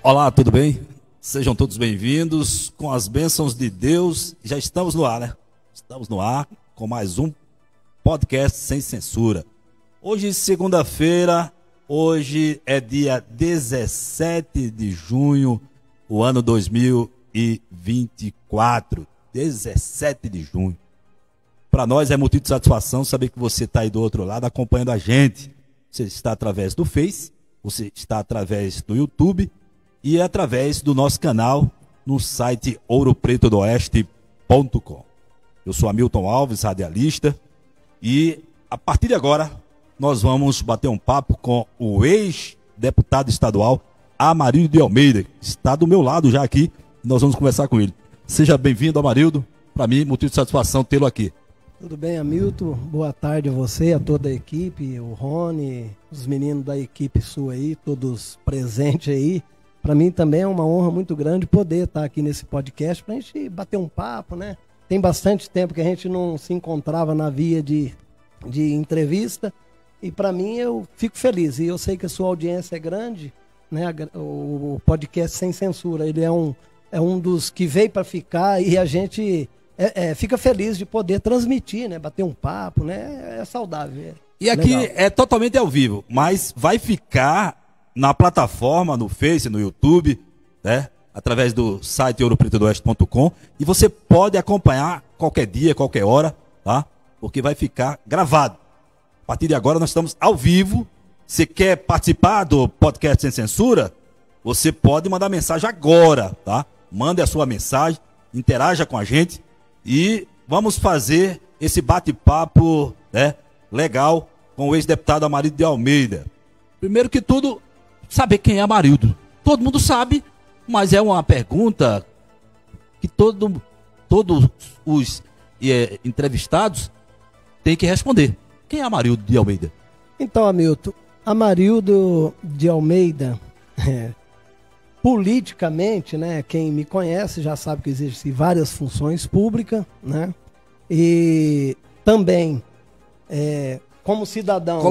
Olá, tudo bem? Sejam todos bem-vindos. Com as bênçãos de Deus, já estamos no ar, né? Estamos no ar com mais um podcast sem censura. Hoje, segunda-feira, hoje é dia 17 de junho, o ano 2024. 17 de junho. Para nós é motivo de satisfação saber que você está aí do outro lado acompanhando a gente. Você está através do Face, você está através do YouTube e através do nosso canal no site ouropretodoeste.com. Eu sou Hamilton Alves, radialista, e a partir de agora nós vamos bater um papo com o ex-deputado estadual Amarildo de Almeida, que está do meu lado já aqui, e nós vamos conversar com ele. Seja bem-vindo, Amarildo. Para mim, motivo de satisfação tê-lo aqui. Tudo bem, Hamilton? Boa tarde a você, a toda a equipe, o Rony, os meninos da equipe sua aí, todos presentes aí. Para mim também é uma honra muito grande poder estar aqui nesse podcast para a gente bater um papo, né? Tem bastante tempo que a gente não se encontrava na via de entrevista e para mim eu fico feliz. E eu sei que a sua audiência é grande, né? O podcast Sem Censura, ele é um dos que veio para ficar e a gente fica feliz de poder transmitir, né? Bater um papo, né? É saudável. E aqui legal. É totalmente ao vivo, mas vai ficar na plataforma, no Face, no YouTube, né? Através do site ouropretodoeste.com, e você pode acompanhar qualquer dia, qualquer hora, tá? Porque vai ficar gravado. A partir de agora nós estamos ao vivo. Você quer participar do podcast Sem Censura? Você pode mandar mensagem agora, tá? Mande a sua mensagem, interaja com a gente e vamos fazer esse bate-papo, né, legal com o ex-deputado Amarildo de Almeida. Primeiro que tudo, saber quem é Amarildo. Todo mundo sabe, mas é uma pergunta que todos os entrevistados têm que responder. Quem é Amarildo de Almeida? Então, Hamilton, Amarildo de Almeida, politicamente, né, quem me conhece já sabe que existem várias funções públicas, né, e também como cidadão,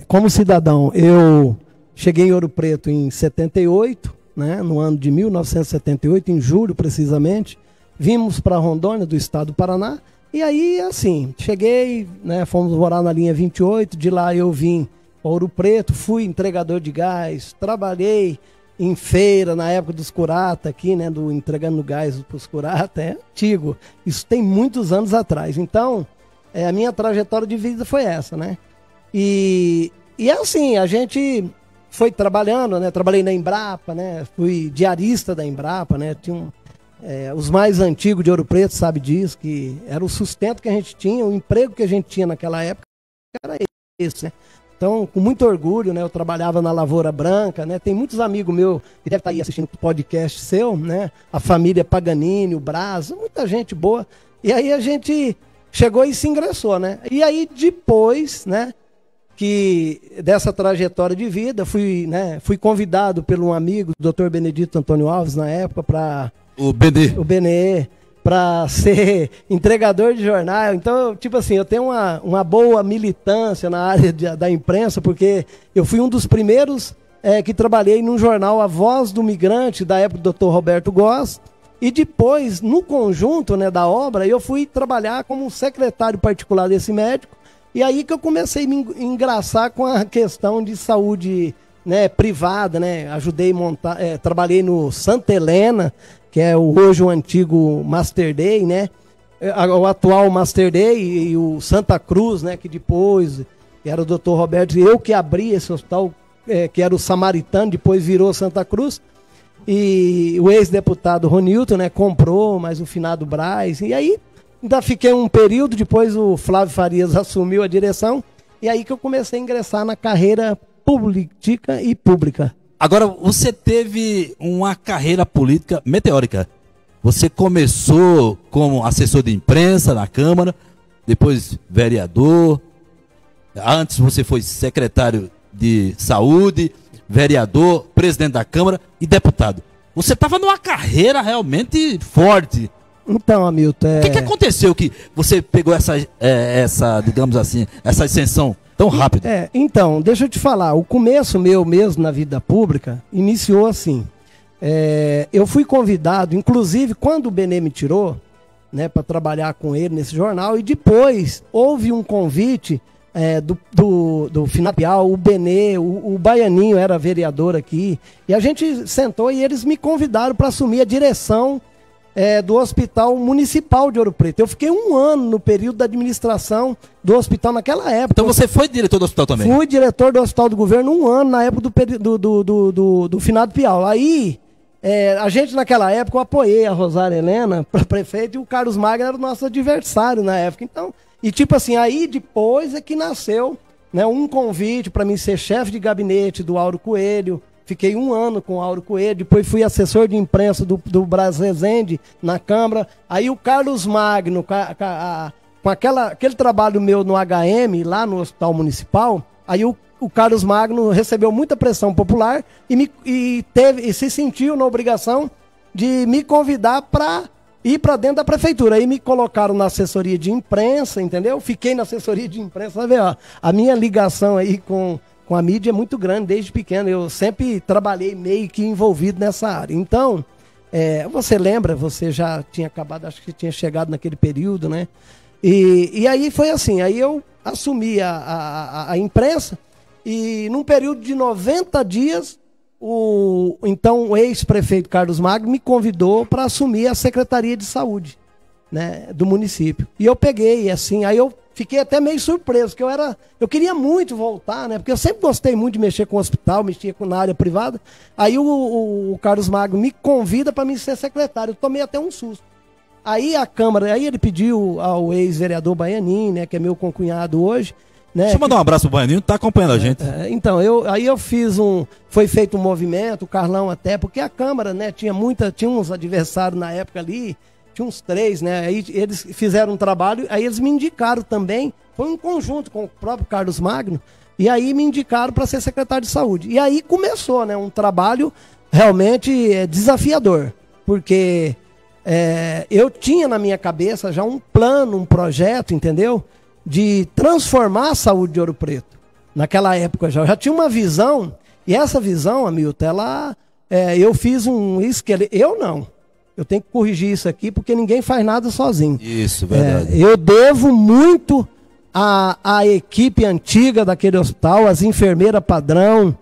como cidadão, eu cheguei em Ouro Preto em 78, né, no ano de 1978, em julho precisamente, vimos para Rondônia, do estado do Paraná, e aí assim, cheguei, né, fomos morar na linha 28, de lá eu vim para Ouro Preto, fui entregador de gás, trabalhei em feira na época dos curata aqui, né, entregando gás para os curata, é antigo, isso tem muitos anos atrás, então a minha trajetória de vida foi essa, né? E assim, a gente foi trabalhando, né? Trabalhei na Embrapa, né? Fui diarista da Embrapa, né? Tinha os mais antigos de Ouro Preto sabem disso, que era o sustento que a gente tinha, o emprego que a gente tinha naquela época era esse, né? Então, com muito orgulho, né? Eu trabalhava na Lavoura Branca, né? Tem muitos amigos meus que devem estar aí assistindo o podcast seu, né? A família Paganini, o Braz, muita gente boa. E aí a gente chegou e se ingressou, né? E aí depois, né, que dessa trajetória de vida, fui convidado por um amigo, o Dr. Benedito Antônio Alves, na época, para o BNE, para ser entregador de jornal. Então, tipo assim, eu tenho uma boa militância na área da imprensa, porque eu fui um dos primeiros que trabalhei num jornal, A Voz do Migrante, da época do Dr. Roberto Goss. E depois, no conjunto, né, da obra, eu fui trabalhar como secretário particular desse médico. E aí que eu comecei a me engraçar com a questão de saúde, né, privada, né? Ajudei a montar, trabalhei no Santa Helena, que é hoje o antigo Mater Dei, né? O atual Mater Dei, e o Santa Cruz, né, que depois era o Dr. Roberto, eu que abri esse hospital, que era o Samaritano, depois virou Santa Cruz. E o ex-deputado Ronilton, né, comprou, mas o finado Braz, e aí ainda fiquei um período, depois o Flávio Farias assumiu a direção, e aí que eu comecei a ingressar na carreira política e pública. Agora, você teve uma carreira política meteórica. Você começou como assessor de imprensa na Câmara, depois vereador, antes você foi secretário de Saúde, vereador, presidente da Câmara e deputado. Você estava numa carreira realmente forte. Então, Hamilton, O que aconteceu que você pegou essa, digamos assim, essa ascensão tão rápido. Então, deixa eu te falar, o começo meu mesmo na vida pública iniciou assim. Eu fui convidado, inclusive quando o Benê me tirou, né, para trabalhar com ele nesse jornal, e depois houve um convite do Finapial, o Benê, o Baianinho era vereador aqui, e a gente sentou e eles me convidaram para assumir a direção do Hospital Municipal de Ouro Preto. Eu fiquei 1 ano no período da administração do hospital naquela época. Então você foi diretor do hospital também? Fui diretor do Hospital do Governo 1 ano, na época do Finado Piau. Aí, a gente naquela época, eu apoiei a Rosária Helena para prefeito, e o Carlos Magno era o nosso adversário na época. Então, e tipo assim, aí depois é que nasceu, né, um convite para mim ser chefe de gabinete do Auro Coelho. Fiquei 1 ano com o Auro Coelho, depois fui assessor de imprensa do Braz Rezende na Câmara. Aí o Carlos Magno, com aquele trabalho meu no HM, lá no Hospital Municipal, aí o Carlos Magno recebeu muita pressão popular e se sentiu na obrigação de me convidar para ir para dentro da prefeitura. Aí me colocaram na assessoria de imprensa, entendeu? Fiquei na assessoria de imprensa, sabe, ó, a minha ligação aí com a mídia é muito grande desde pequeno. Eu sempre trabalhei meio que envolvido nessa área. Então, você lembra, você já tinha acabado, acho que tinha chegado naquele período, né? E aí foi assim, aí eu assumi a imprensa e num período de 90 dias, o ex-prefeito Carlos Magno me convidou para assumir a Secretaria de Saúde, né, do município. E eu peguei, assim, aí eu fiquei até meio surpreso, porque eu queria muito voltar, né? Porque eu sempre gostei muito de mexer com o hospital, mexia na área privada. Aí o Carlos Magno me convida para mim ser secretário. Eu tomei até um susto. Aí a Câmara, aí ele pediu ao ex-vereador Baianinho, né, que é meu concunhado hoje, né? Deixa eu mandar um abraço pro Baianinho, tá acompanhando a gente. Então, aí eu fiz foi feito um movimento, o Carlão até, porque a Câmara, né, tinha uns adversários na época ali, tinha uns 3, né? Aí eles fizeram um trabalho, aí eles me indicaram também, foi um conjunto com o próprio Carlos Magno, e aí me indicaram para ser secretário de saúde. E aí começou, né, um trabalho realmente desafiador, porque eu tinha na minha cabeça já um plano, um projeto, entendeu? De transformar a saúde de Ouro Preto. Naquela época eu já tinha uma visão, e essa visão, Hamilton, eu fiz eu não. Eu tenho que corrigir isso aqui, porque ninguém faz nada sozinho. Isso, verdade. Eu devo muito à equipe antiga daquele hospital, às enfermeiras padrão,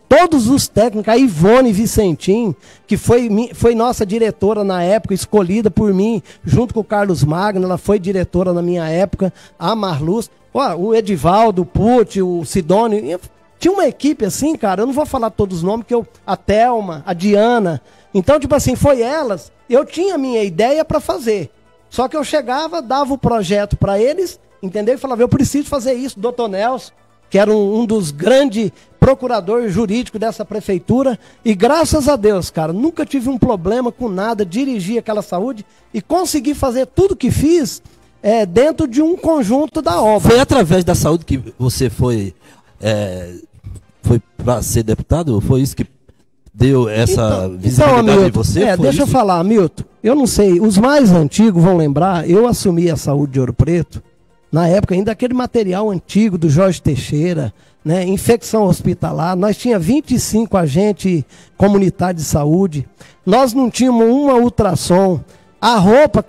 todos os técnicos, a Ivone Vicentim, que foi nossa diretora na época, escolhida por mim, junto com o Carlos Magno, ela foi diretora na minha época, a Marluz, o Edivaldo, o Pucci, o Sidônio. Tinha uma equipe assim, cara, eu não vou falar todos os nomes, a Thelma, a Diana. Então, tipo assim, foi elas, eu tinha a minha ideia para fazer. Só que eu chegava, dava o projeto para eles, entendeu? E falava, eu preciso fazer isso. Dr. Nelson, que era um dos grandes procuradores jurídicos dessa prefeitura. E graças a Deus, cara, nunca tive um problema com nada, dirigi aquela saúde e consegui fazer tudo que fiz dentro de um conjunto da obra. Foi através da saúde que você foi para ser deputado? Foi isso que deu essa visibilidade Hamilton, de você? Deixa eu falar, Milton. Eu não sei, os mais antigos vão lembrar, eu assumi a saúde de Ouro Preto, na época ainda aquele material antigo do Jorge Teixeira, né, infecção hospitalar, nós tínhamos 25 agentes comunitários de saúde, nós não tínhamos uma ultrassom, a roupa,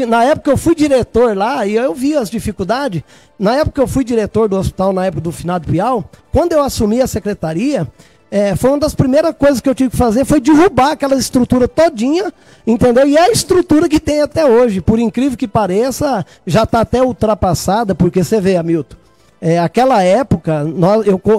na época eu fui diretor lá, e eu vi as dificuldades, na época eu fui diretor do hospital, na época do Finado Piau, quando eu assumi a secretaria, foi uma das primeiras coisas que eu tive que fazer, foi derrubar aquela estrutura todinha, entendeu? E é a estrutura que tem até hoje, por incrível que pareça, já está até ultrapassada, porque você vê, Hamilton, aquela época,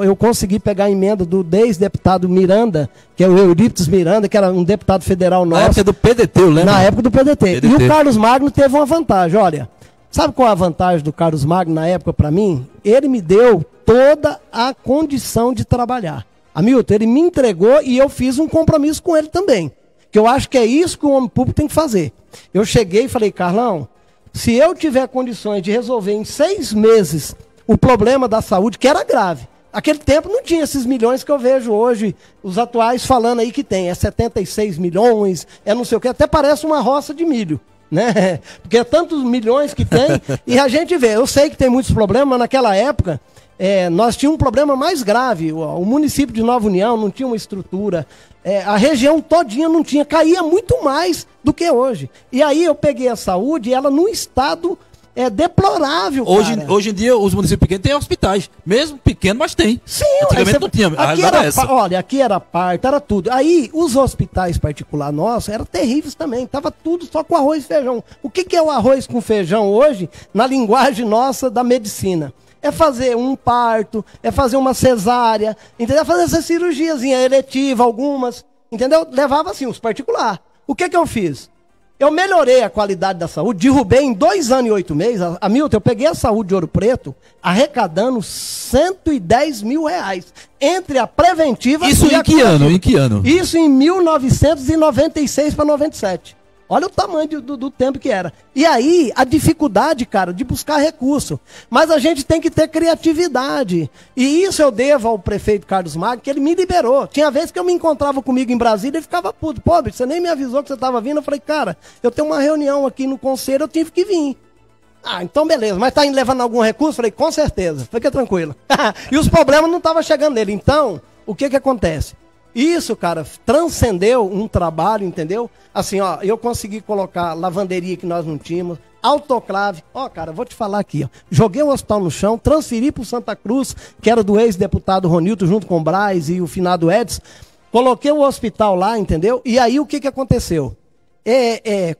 eu consegui pegar a emenda do ex-deputado Miranda, que é o Eurípides Miranda, que era um deputado federal nosso. Na época do PDT, eu lembro. Na época do PDT. E o Carlos Magno teve uma vantagem, olha, sabe qual a vantagem do Carlos Magno na época para mim? Ele me deu toda a condição de trabalhar. Hamilton, ele me entregou e eu fiz um compromisso com ele também. Que eu acho que é isso que o homem público tem que fazer. Eu cheguei e falei, Carlão, se eu tiver condições de resolver em 6 meses o problema da saúde, que era grave. Aquele tempo não tinha esses milhões que eu vejo hoje, os atuais falando aí que tem. 76 milhões, não sei o que, até parece uma roça de milho. né? Porque é tantos milhões que tem, e a gente vê, eu sei que tem muitos problemas, mas naquela época, nós tínhamos um problema mais grave, o município de Nova União não tinha uma estrutura, a região todinha não tinha, caía muito mais do que hoje. E aí eu peguei a saúde, ela num estado deplorável, hoje em dia, os municípios pequenos têm hospitais. Mesmo pequeno, mas tem. Sim, antigamente não tinha. A realidade é essa. Olha, aqui era parto, era tudo. Aí, os hospitais particulares nossos eram terríveis também. Tava tudo só com arroz e feijão. O que é o arroz com feijão hoje, na linguagem nossa da medicina? É fazer um parto, é fazer uma cesárea, entendeu? Fazer essa cirurgiazinha eletiva, algumas, entendeu? Levava assim, os particulares. O que eu fiz? Eu melhorei a qualidade da saúde, derrubei em 2 anos e 8 meses. Hamilton, eu peguei a saúde de Ouro Preto arrecadando R$110 mil. Entre a preventiva e a curativa. Em que ano? Isso em 1996 para 97. Olha o tamanho do tempo que era. E aí, a dificuldade, cara, de buscar recurso. Mas a gente tem que ter criatividade. E isso eu devo ao prefeito Carlos Magno, que ele me liberou. Tinha vezes que eu me encontrava comigo em Brasília e ele ficava puto. Pô, você nem me avisou que você estava vindo. Eu falei, cara, eu tenho uma reunião aqui no conselho, eu tive que vir. Ah, então beleza. Mas tá levando algum recurso? Eu falei, com certeza. Fica tranquilo. E os problemas não estavam chegando nele. Então, o que acontece? Isso, cara, transcendeu um trabalho, entendeu? Assim, ó, eu consegui colocar lavanderia que nós não tínhamos, autoclave. Ó, cara, vou te falar aqui, ó. Joguei o hospital no chão, transferi para o Santa Cruz, que era do ex-deputado Ronilton, junto com o Braz e o finado Edson. Coloquei o hospital lá, entendeu? E aí o que aconteceu?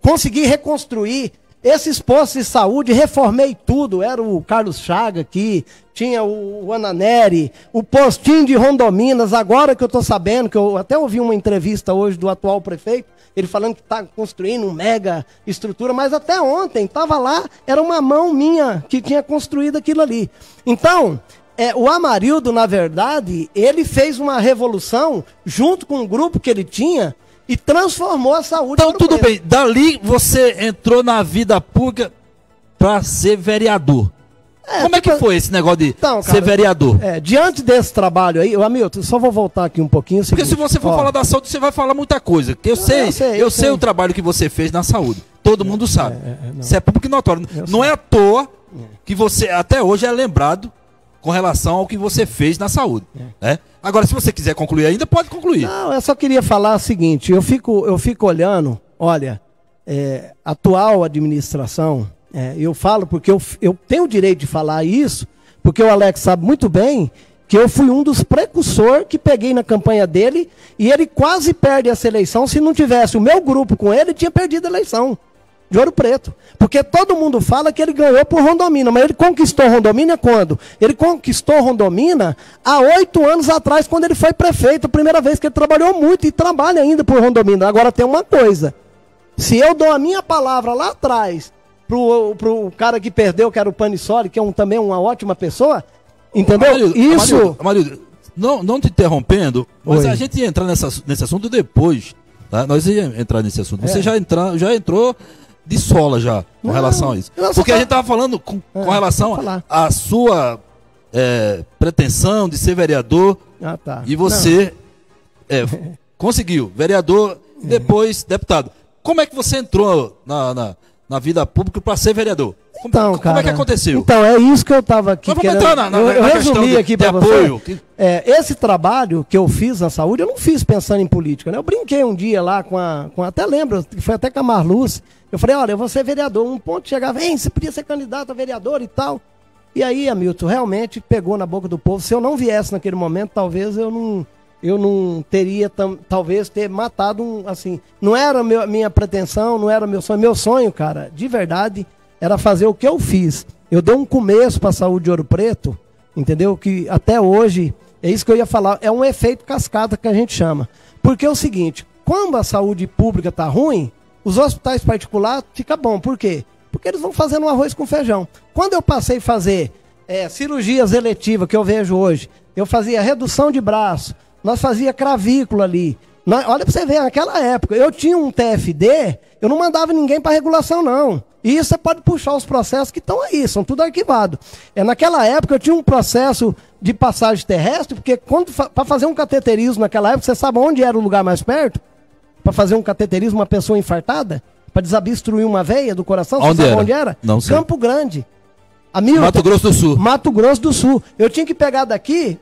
Consegui reconstruir esses postos de saúde, reformei tudo. Era o Carlos Chaga aqui, tinha o Ananeri, o postinho de Rondominas. Agora que eu estou sabendo, que eu até ouvi uma entrevista hoje do atual prefeito, ele falando que está construindo uma mega estrutura, mas até ontem estava lá, era uma mão minha que tinha construído aquilo ali. Então, o Amarildo, na verdade, ele fez uma revolução junto com um grupo que ele tinha, e transformou a saúde. Então, tudo bem. Dali você entrou na vida pública para ser vereador. Como é que foi esse negócio de ser vereador? Diante desse trabalho aí, Hamilton, só vou voltar aqui um pouquinho. Porque se você for falar da saúde, você vai falar muita coisa. Que eu sei o trabalho que você fez na saúde. Todo mundo sabe. Isso é público e notório. Não é à toa que você até hoje é lembrado com relação ao que você fez na saúde. Né? Agora, se você quiser concluir ainda, pode concluir. Não, eu só queria falar o seguinte, eu fico olhando, olha, atual administração, eu falo porque eu tenho o direito de falar isso, porque o Alex sabe muito bem que eu fui um dos precursores que peguei na campanha dele, e ele quase perde essa eleição. Se não tivesse o meu grupo com ele, tinha perdido a eleição de Ouro Preto, porque todo mundo fala que ele ganhou por Rondomina, mas ele conquistou Rondomina quando? Ele conquistou Rondomina há 8 anos atrás, quando ele foi prefeito, a primeira vez que ele trabalhou muito, e trabalha ainda por Rondomina. Agora tem uma coisa, se eu dou a minha palavra lá atrás, pro cara que perdeu, que era o Panissoli, que é também uma ótima pessoa, entendeu? Amarildo, não te interrompendo, mas a gente ia entrar nesse assunto depois, tá? Nós íamos entrar nesse assunto, você já entrou de sola já, com relação a isso. Porque a gente estava falando com relação à sua pretensão de ser vereador, e você conseguiu, vereador, depois deputado. Como é que você entrou na vida pública para ser vereador? Como é que aconteceu? Então, é isso que eu estava aqui querendo. Eu resumi aqui para você. Esse trabalho que eu fiz na saúde, eu não fiz pensando em política, né? Eu brinquei um dia lá até lembro, foi até com a Marluce. Eu falei, olha, eu vou ser vereador. Um ponto chegava, você podia ser candidato a vereador e tal. E aí, Hamilton, realmente pegou na boca do povo. Se eu não viesse naquele momento, talvez eu não teria, talvez, ter matado assim. Não era minha pretensão, não era meu sonho. Meu sonho, cara, de verdade, era fazer o que eu fiz. Eu dei um começo para a saúde de Ouro Preto, entendeu? Que até hoje, é isso que eu ia falar, é um efeito cascata que a gente chama. Porque é o seguinte, quando a saúde pública está ruim, os hospitais particulares ficam bom. Por quê? Porque eles vão fazendo um arroz com feijão. Quando eu passei a fazer cirurgias eletivas, que eu vejo hoje, eu fazia redução de braço, nós fazia cravícula ali. Olha para você ver, naquela época, eu tinha um TFD, eu não mandava ninguém para regulação, não. E isso você pode puxar os processos que estão aí, são tudo arquivados. Naquela época eu tinha um processo de passagem terrestre, porque para fazer um cateterismo naquela época, você sabe onde era o lugar mais perto? Para fazer um cateterismo, uma pessoa infartada? para desobstruir uma veia do coração. Onde você sabe era? onde era? Não sei. Campo Grande. Mato Grosso do Sul. Mato Grosso do Sul. Eu tinha que pegar daqui,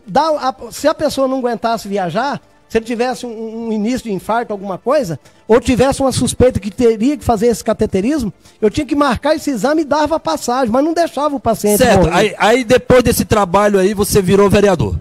se a pessoa não aguentasse viajar, se ele tivesse um início de infarto, alguma coisa, ou tivesse uma suspeita que teria que fazer esse cateterismo, eu tinha que marcar esse exame e dava passagem, mas não deixava o paciente Certo. morrer. Aí depois desse trabalho aí, você virou vereador.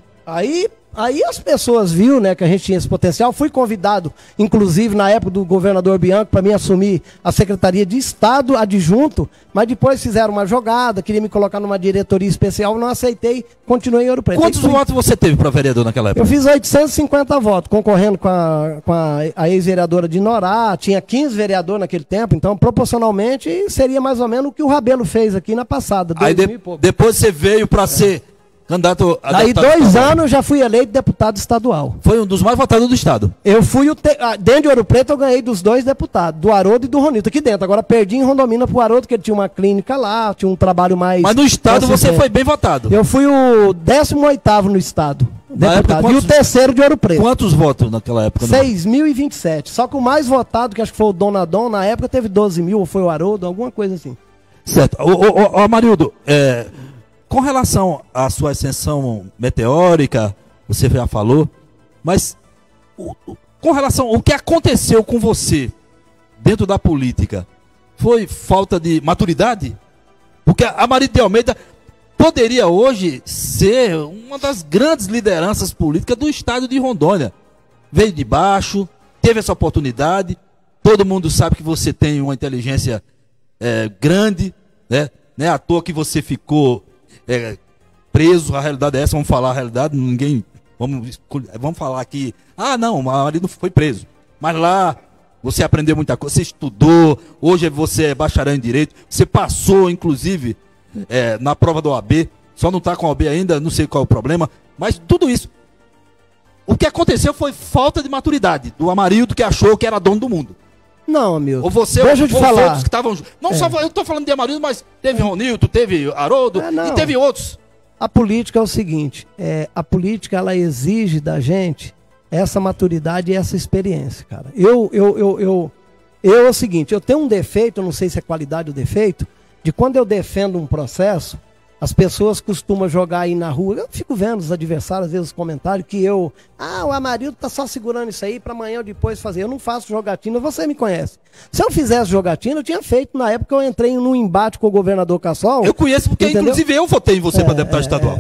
Aí as pessoas viram, né, que a gente tinha esse potencial. Fui convidado, inclusive, na época do governador Bianco, para mim assumir a Secretaria de Estado adjunto, mas depois fizeram uma jogada, queria me colocar numa diretoria especial, não aceitei, continuei em Ouro Preto. Quantos votos você teve para vereador naquela época? Eu fiz 850 votos, concorrendo com a ex-vereadora de Norá, tinha 15 vereadores naquele tempo, então proporcionalmente seria mais ou menos o que o Rabelo fez aqui na passada. Aí depois você veio para ser candidato a Daí deputado 2 estadual. anos já fui eleito deputado estadual. Foi um dos mais votados do estado. Eu fui dentro de Ouro Preto eu ganhei dos 2 deputados, do Haroldo e do Ronildo, aqui dentro. Agora perdi em Rondomina pro Haroldo, que ele tinha uma clínica lá, tinha um trabalho mais... Mas no estado você foi bem votado. Eu fui o 18º no estado, deputado, e o terceiro de Ouro Preto. Quantos votos naquela época? 6.027. Só que o mais votado, que acho que foi o Donadon, na época teve 12 mil, ou foi o Haroldo, alguma coisa assim. Certo. Ô Amarildo, com relação à sua ascensão meteórica, você já falou, mas com relação ao que aconteceu com você dentro da política, foi falta de maturidade? Porque a Amarildo de Almeida poderia hoje ser uma das grandes lideranças políticas do estado de Rondônia. Veio de baixo, teve essa oportunidade, todo mundo sabe que você tem uma inteligência grande, né? Não é à toa que você ficou preso, a realidade é essa, vamos falar a realidade, vamos falar aqui, não, o marido foi preso, mas lá você aprendeu muita coisa, você estudou, hoje você é bacharel em Direito, você passou, inclusive, na prova da OAB, só não está com a OAB ainda, não sei qual é o problema, mas tudo isso, o que aconteceu foi falta de maturidade do Amarildo, que achou que era dono do mundo. Não, amigo. Ou você deixa eu te falar. Outros que estavam. Não só eu estou falando de Amarildo, mas teve Ronildo, teve Haroldo e teve outros. A política é o seguinte: a política ela exige da gente essa maturidade e essa experiência, cara. É o seguinte, eu tenho um defeito, eu não sei se é qualidade ou defeito, de quando eu defendo um processo, as pessoas costumam jogar aí na rua, eu fico vendo os adversários, às vezes os comentários, que o Amarildo tá só segurando isso aí para amanhã ou depois fazer. Eu não faço jogatina, você me conhece. Se eu fizesse jogatina, eu tinha feito na época que eu entrei num embate com o governador Cassol. Eu conheço porque, entendeu? Inclusive, eu votei em você para deputado estadual.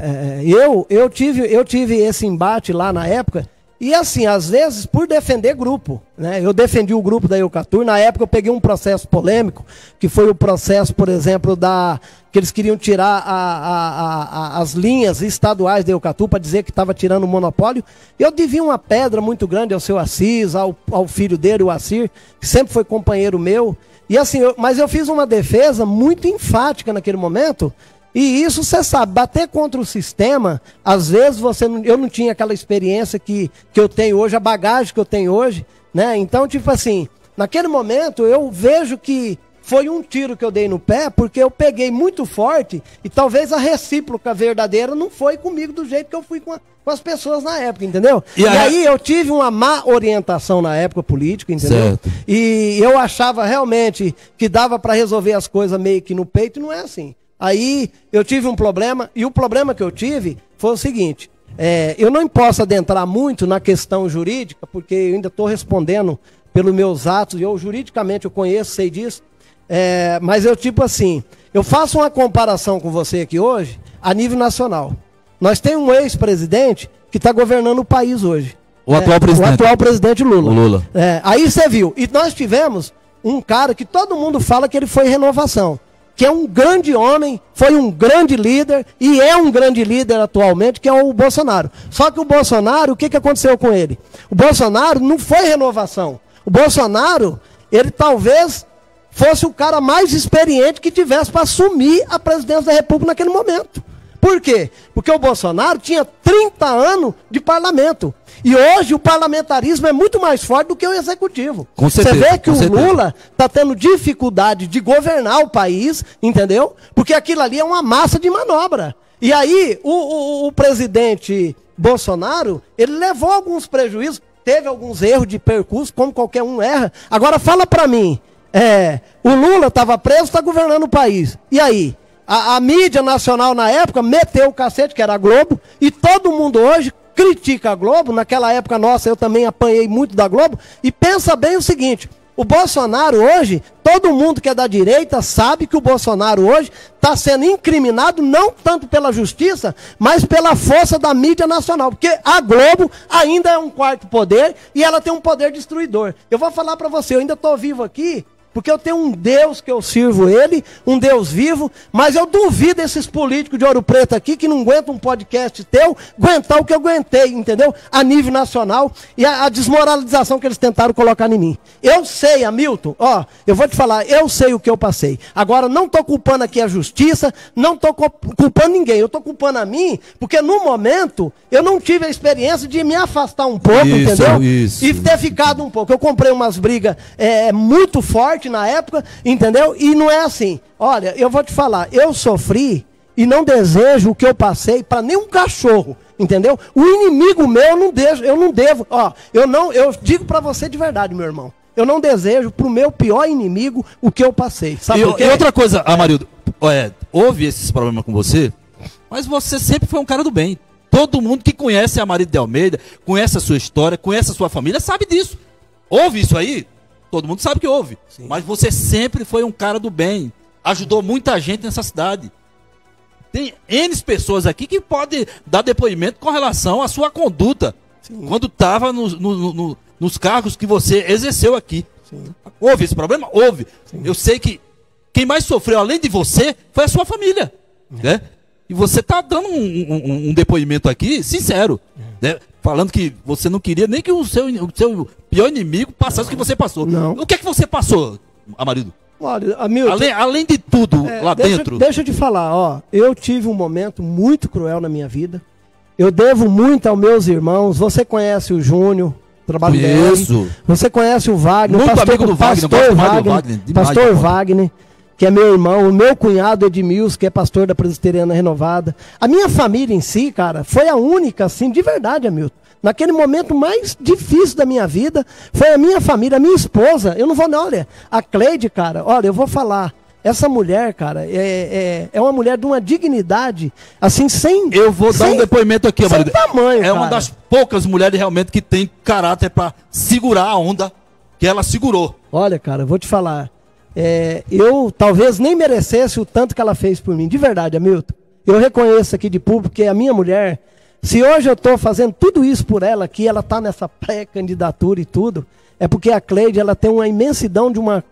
Eu tive esse embate lá na época. E assim, às vezes, por defender grupo, né? Eu defendi o grupo da Eucatur, na época eu peguei um processo polêmico, que foi o processo, por exemplo, que eles queriam tirar as linhas estaduais da Eucatur para dizer que estava tirando o monopólio. Eu devia uma pedra muito grande ao seu Assis, ao filho dele, o Assir, que sempre foi companheiro meu. E assim, mas eu fiz uma defesa muito enfática naquele momento. E isso, você sabe, bater contra o sistema, às vezes eu não tinha aquela experiência que eu tenho hoje, a bagagem que eu tenho hoje, né? Então, tipo assim, naquele momento eu vejo que foi um tiro que eu dei no pé, porque eu peguei muito forte e talvez a recíproca verdadeira não foi comigo do jeito que eu fui com as pessoas na época, entendeu? E aí eu tive uma má orientação na época política, entendeu? Certo. E eu achava realmente que dava para resolver as coisas meio que no peito, e não é assim. Aí eu tive um problema, e o problema que eu tive foi o seguinte, eu não posso adentrar muito na questão jurídica, porque eu ainda estou respondendo pelos meus atos, e juridicamente eu conheço, sei disso, mas eu tipo assim, eu faço uma comparação com você aqui hoje, a nível nacional. Nós temos um ex-presidente que está governando o país hoje. O atual presidente. O atual presidente Lula. O Lula. Aí você viu, e nós tivemos um cara que todo mundo fala que ele foi renovação, que é um grande homem, foi um grande líder, e é um grande líder atualmente, que é o Bolsonaro. Só que o Bolsonaro, o que aconteceu com ele? O Bolsonaro não foi renovação. O Bolsonaro, ele talvez fosse o cara mais experiente que tivesse para assumir a presidência da República naquele momento. Por quê? Porque o Bolsonaro tinha 30 anos de parlamento. E hoje o parlamentarismo é muito mais forte do que o executivo. Com certeza, você vê que o Lula está tendo dificuldade de governar o país, entendeu? Porque aquilo ali é uma massa de manobra. E aí o presidente Bolsonaro, ele levou alguns prejuízos, teve alguns erros de percurso, como qualquer um erra. Agora fala para mim, o Lula estava preso, está governando o país. E aí? A mídia nacional na época meteu o cacete, que era a Globo, e todo mundo hoje critica a Globo. Naquela época nossa eu também apanhei muito da Globo. E pensa bem o seguinte, o Bolsonaro hoje, todo mundo que é da direita sabe que o Bolsonaro hoje está sendo incriminado não tanto pela justiça, mas pela força da mídia nacional. Porque a Globo ainda é um quarto poder e ela tem um poder destruidor. Eu vou falar para você, eu ainda estou vivo aqui, porque eu tenho um Deus que eu sirvo ele, um Deus vivo, mas eu duvido esses políticos de Ouro Preto aqui, que não aguentam um podcast teu, aguentar o que eu aguentei, entendeu? A nível nacional, e a desmoralização que eles tentaram colocar em mim. Eu sei, Hamilton, eu vou te falar, eu sei o que eu passei. Agora, não estou culpando aqui a justiça, não estou culpando ninguém, eu estou culpando a mim, porque no momento, eu não tive a experiência de me afastar um pouco, entendeu? E ter ficado um pouco. Eu comprei umas brigas muito fortes, na época, entendeu? E não é assim. Olha, eu vou te falar, eu sofri e não desejo o que eu passei para nenhum cachorro, entendeu? O inimigo meu eu não devo, eu digo para você de verdade, meu irmão. Eu não desejo pro meu pior inimigo o que eu passei. Sabe por quê? E outra coisa, Amarildo, houve esses problemas com você, mas você sempre foi um cara do bem. Todo mundo que conhece a Amarildo de Almeida, conhece a sua história, conhece a sua família, sabe disso. Houve isso aí? Todo mundo sabe que houve. Sim. Mas você sempre foi um cara do bem. Ajudou muita gente nessa cidade. Tem N pessoas aqui que podem dar depoimento com relação à sua conduta. Sim. Quando estava nos cargos que você exerceu aqui. Sim. Houve esse problema? Houve. Sim. Eu sei que quem mais sofreu, além de você, foi a sua família. Né? E você está dando um depoimento aqui sincero. Né? Falando que você não queria nem que o seu pior inimigo passasse o que você passou. Não. O que é que você passou, Amarildo? Olha, Hamilton, além de tudo lá dentro. Deixa eu te falar, eu tive um momento muito cruel na minha vida. Eu devo muito aos meus irmãos. Você conhece o Júnior, trabalho dele. Você conhece o Wagner, muito amigo do Wagner, pastor Wagner, que é meu irmão, o meu cunhado Edmilson, que é pastor da Presbiteriana Renovada. A minha família em si, cara, foi a única, assim, de verdade, Hamilton. Naquele momento mais difícil da minha vida, foi a minha família, a minha esposa. Eu não vou, não, olha, a Cleide, cara, olha, eu vou falar. Essa mulher, cara, é uma mulher de uma dignidade, assim, sem... Eu vou dar um depoimento aqui, Amarildo. É uma das poucas mulheres realmente que tem caráter para segurar a onda que ela segurou. Olha, cara, eu vou te falar. Eu talvez nem merecesse o tanto que ela fez por mim. De verdade, Hamilton. Eu reconheço aqui de público que a minha mulher, se hoje eu estou fazendo tudo isso por ela, que ela está nessa pré-candidatura e tudo, é porque a Cleide, ela tem uma imensidão de uma...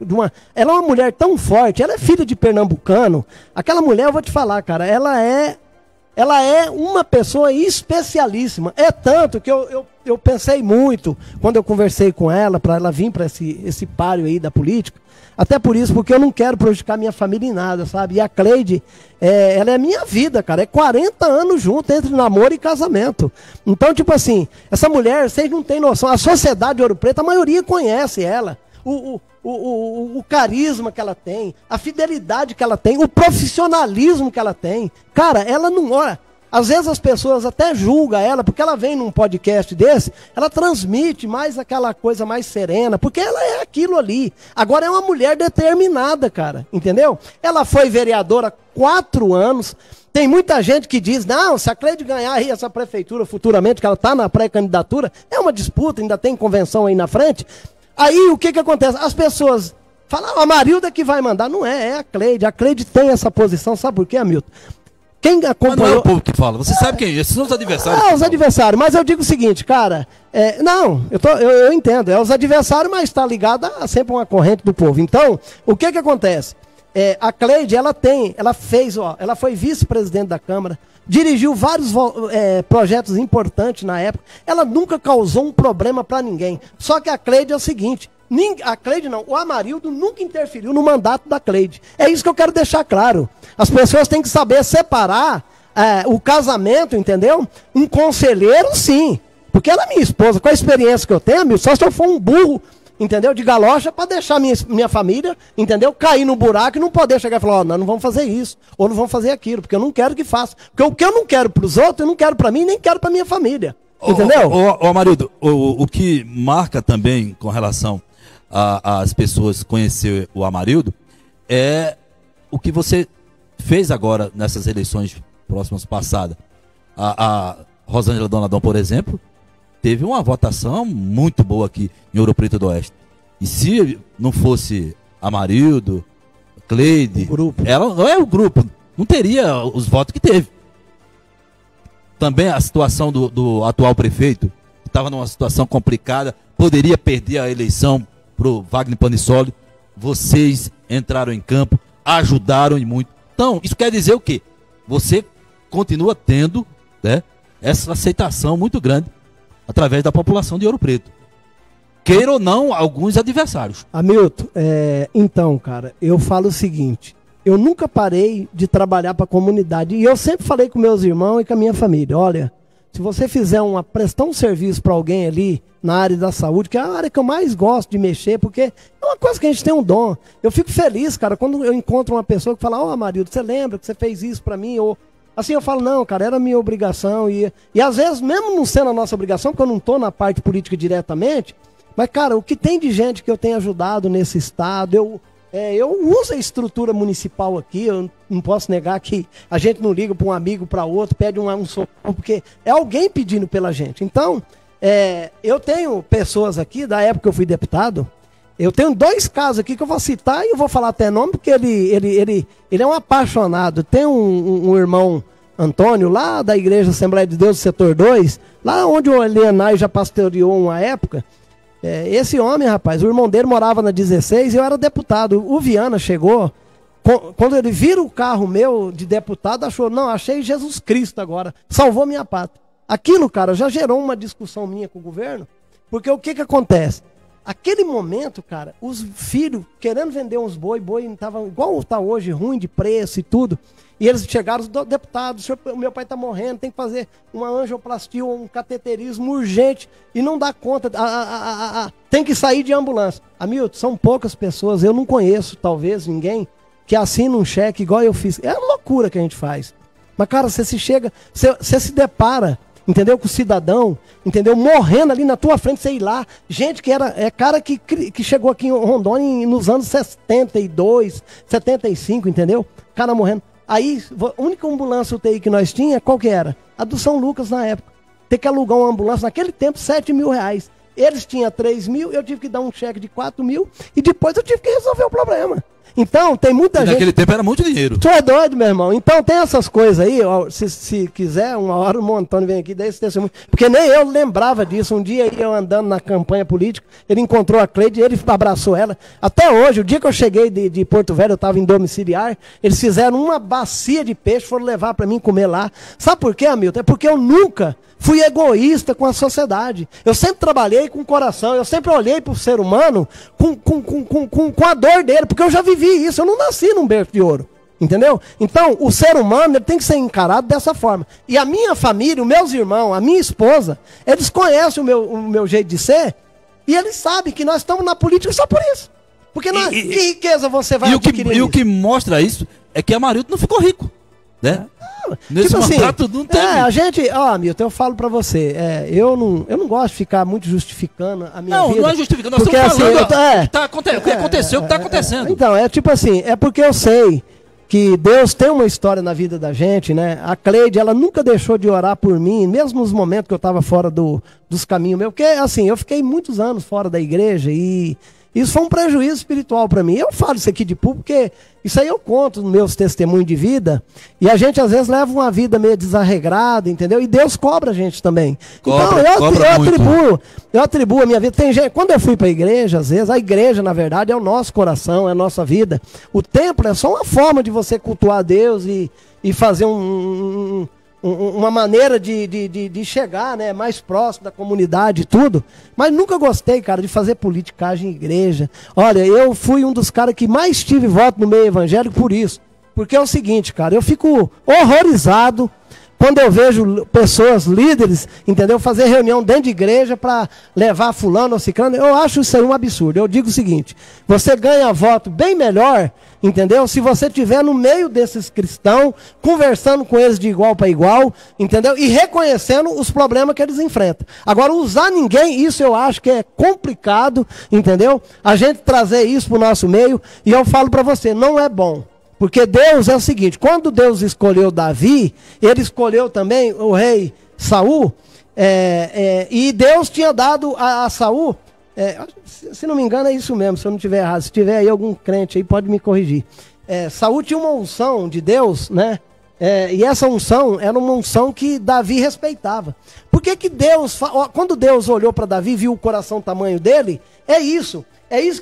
Ela é uma mulher tão forte, ela é filha de pernambucano. Aquela mulher, eu vou te falar, cara, ela é uma pessoa especialíssima. É tanto que eu pensei muito, quando eu conversei com ela, para ela vir para esse páreo aí da política. Até por isso, porque eu não quero prejudicar minha família em nada, sabe? E a Cleide, ela é minha vida, cara. É 40 anos junto, entre namoro e casamento. Então, tipo assim, essa mulher, vocês não têm noção. A sociedade de Ouro Preto, a maioria conhece ela. O carisma que ela tem, a fidelidade que ela tem, o profissionalismo que ela tem. Cara, ela não... Olha, às vezes as pessoas até julgam ela, porque ela vem num podcast desse, ela transmite mais aquela coisa mais serena, porque ela é aquilo ali. Agora é uma mulher determinada, cara, entendeu? Ela foi vereadora há 4 anos. Tem muita gente que diz, não, se a Cleide ganhar aí essa prefeitura futuramente, que ela está na pré-candidatura, é uma disputa, ainda tem convenção aí na frente. Aí o que acontece? As pessoas falam, a Marilda que vai mandar. Não é a Cleide. A Cleide tem essa posição, sabe por quê, Hamilton? Quem acompanhou... Mas não é o povo que fala, você sabe quem é? Esses são os adversários. Os adversários, mas eu digo o seguinte, cara, eu entendo, é os adversários, mas está ligado a sempre uma corrente do povo. Então, o que acontece? A Cleide, ela foi vice-presidente da Câmara, dirigiu vários projetos importantes na época, ela nunca causou um problema para ninguém. Só que a Cleide é o seguinte, a Cleide não, o Amarildo nunca interferiu no mandato da Cleide. É isso que eu quero deixar claro. As pessoas têm que saber separar o casamento, entendeu? Um conselheiro, sim. Porque ela é minha esposa, com a experiência que eu tenho, só se eu for um burro, entendeu? De galocha para deixar minha família, entendeu? Cair no buraco e não poder chegar e falar, nós não vamos fazer isso, ou não vamos fazer aquilo, porque eu não quero que faça. Porque o que eu não quero para os outros, eu não quero para mim, nem quero para minha família. Entendeu? Amarildo, o que marca também com relação as pessoas conhecer o Amarildo é o que você fez agora nessas eleições próximas passadas. A Rosângela Donadon, por exemplo, teve uma votação muito boa aqui em Ouro Preto do Oeste. E se não fosse Amarildo, Cleide, ela não é o grupo, não teria os votos que teve. Também a situação do atual prefeito, que estava numa situação complicada, poderia perder a eleição para o Wagner Panisoli. Vocês entraram em campo, ajudaram e muito. Então, isso quer dizer o quê? Você continua tendo, né, essa aceitação muito grande através da população de Ouro Preto. Queira ou não, alguns adversários. Hamilton, então, cara, eu falo o seguinte, eu nunca parei de trabalhar para a comunidade, e eu sempre falei com meus irmãos e com a minha família, olha, se você fizer prestar um serviço para alguém ali na área da saúde, que é a área que eu mais gosto de mexer, porque é uma coisa que a gente tem um dom. Eu fico feliz, cara, quando eu encontro uma pessoa que fala, Amarildo, você lembra que você fez isso para mim? Ou assim, eu falo, não, cara, era minha obrigação. E às vezes, mesmo não sendo a nossa obrigação, porque eu não estou na parte política diretamente, mas, cara, o que tem de gente que eu tenho ajudado nesse estado, eu uso a estrutura municipal aqui, eu não posso negar que a gente não liga para um amigo, para outro, pede um socorro, porque é alguém pedindo pela gente. Então, eu tenho pessoas aqui, da época que eu fui deputado, eu tenho 2 casos aqui que eu vou citar e eu vou falar até nome, porque ele é um apaixonado. Tem um irmão Antônio, lá da Igreja Assembleia de Deus, do setor 2, lá onde o Elianai já pastoreou uma época. Esse homem, rapaz, o irmão dele morava na 16 e eu era deputado. O Viana chegou, quando ele vira o carro meu de deputado, achou, não, achei Jesus Cristo agora, salvou minha pátria. Aquilo, cara, já gerou uma discussão minha com o governo, porque o que acontece? Aquele momento, cara, os filhos querendo vender uns boi estava igual está hoje, ruim de preço e tudo. E eles chegaram, deputado, o meu pai está morrendo, tem que fazer uma angioplastia, um cateterismo urgente e não dá conta, tem que sair de ambulância. Hamilton, são poucas pessoas, eu não conheço, talvez, ninguém que assina um cheque igual eu fiz. É uma loucura que a gente faz. Mas, cara, você se depara, entendeu, com o cidadão, entendeu, morrendo ali na tua frente, sei lá, gente que cara que chegou aqui em Rondônia nos anos 72, 75, entendeu, cara morrendo. Aí, a única ambulância UTI que nós tinha, qual que era? A do São Lucas na época. Ter que alugar uma ambulância, naquele tempo, R$7.000. Eles tinham 3.000, eu tive que dar um cheque de 4.000 e depois eu tive que resolver o problema. Então, tem muita gente... Naquele tempo era muito dinheiro. Tu é doido, meu irmão. Então, tem essas coisas aí, ó, se quiser, uma hora o Antônio vem aqui, daí esse testemunho. Porque nem eu lembrava disso. Um dia eu andando na campanha política, ele encontrou a Cleide, ele abraçou ela. Até hoje, o dia que eu cheguei de Porto Velho, eu estava em domiciliar, eles fizeram uma bacia de peixe, foram levar para mim comer lá. Sabe por quê, Hamilton? É porque eu nunca fui egoísta com a sociedade. Eu sempre trabalhei com o coração, eu sempre olhei para o ser humano com a dor dele, porque eu já vivi isso, eu não nasci num berço de ouro, entendeu? Então, o ser humano ele tem que ser encarado dessa forma. E a minha família, os meus irmãos, a minha esposa, eles conhecem o meu jeito de ser, e eles sabem que nós estamos na política só por isso. Porque que riqueza você vai adquirir? E o que mostra isso é que Amarildo não ficou rico, né? Nesse tipo mandato assim, não teve. A gente, Milton, eu falo pra você, eu não gosto de ficar muito justificando a minha vida. Não é justificando, nós porque, estamos falando assim, o que aconteceu, o que está acontecendo. Então, tipo assim, é porque eu sei que Deus tem uma história na vida da gente, né? A Cleide, ela nunca deixou de orar por mim, mesmo nos momentos que eu estava fora dos caminhos meus, porque, assim, eu fiquei muitos anos fora da igreja e isso foi um prejuízo espiritual para mim. Eu falo isso aqui de público, porque isso aí eu conto nos meus testemunhos de vida. E a gente, às vezes, leva uma vida meio desarregrada, entendeu? E Deus cobra a gente também. Então, eu atribuo a minha vida. Tem gente, quando eu fui para a igreja, às vezes, a igreja, na verdade, é o nosso coração, é a nossa vida. O templo é só uma forma de você cultuar a Deus e fazer uma maneira de chegar, né, mais próximo da comunidade e tudo, mas nunca gostei, cara, de fazer politicagem em igreja. Olha, eu fui um dos caras que mais tive voto no meio evangélico por isso, porque é o seguinte, cara, eu fico horrorizado quando eu vejo pessoas, líderes, entendeu? Fazer reunião dentro de igreja para levar fulano ou ciclano, eu acho isso aí um absurdo. Eu digo o seguinte, você ganha voto bem melhor, entendeu? Se você estiver no meio desses cristãos, conversando com eles de igual para igual, entendeu? E reconhecendo os problemas que eles enfrentam. Agora, usar ninguém, isso eu acho que é complicado, entendeu? A gente trazer isso para o nosso meio, e eu falo para você, não é bom. Porque Deus é o seguinte, quando Deus escolheu Davi, ele escolheu também o rei Saul, e Deus tinha dado a Saul, se não me engano é isso mesmo, se eu não estiver errado, se tiver aí algum crente aí pode me corrigir. Saul tinha uma unção de Deus, né? E essa unção era uma unção que Davi respeitava. Por que que Deus, quando Deus olhou para Davi, viu o coração tamanho dele, é isso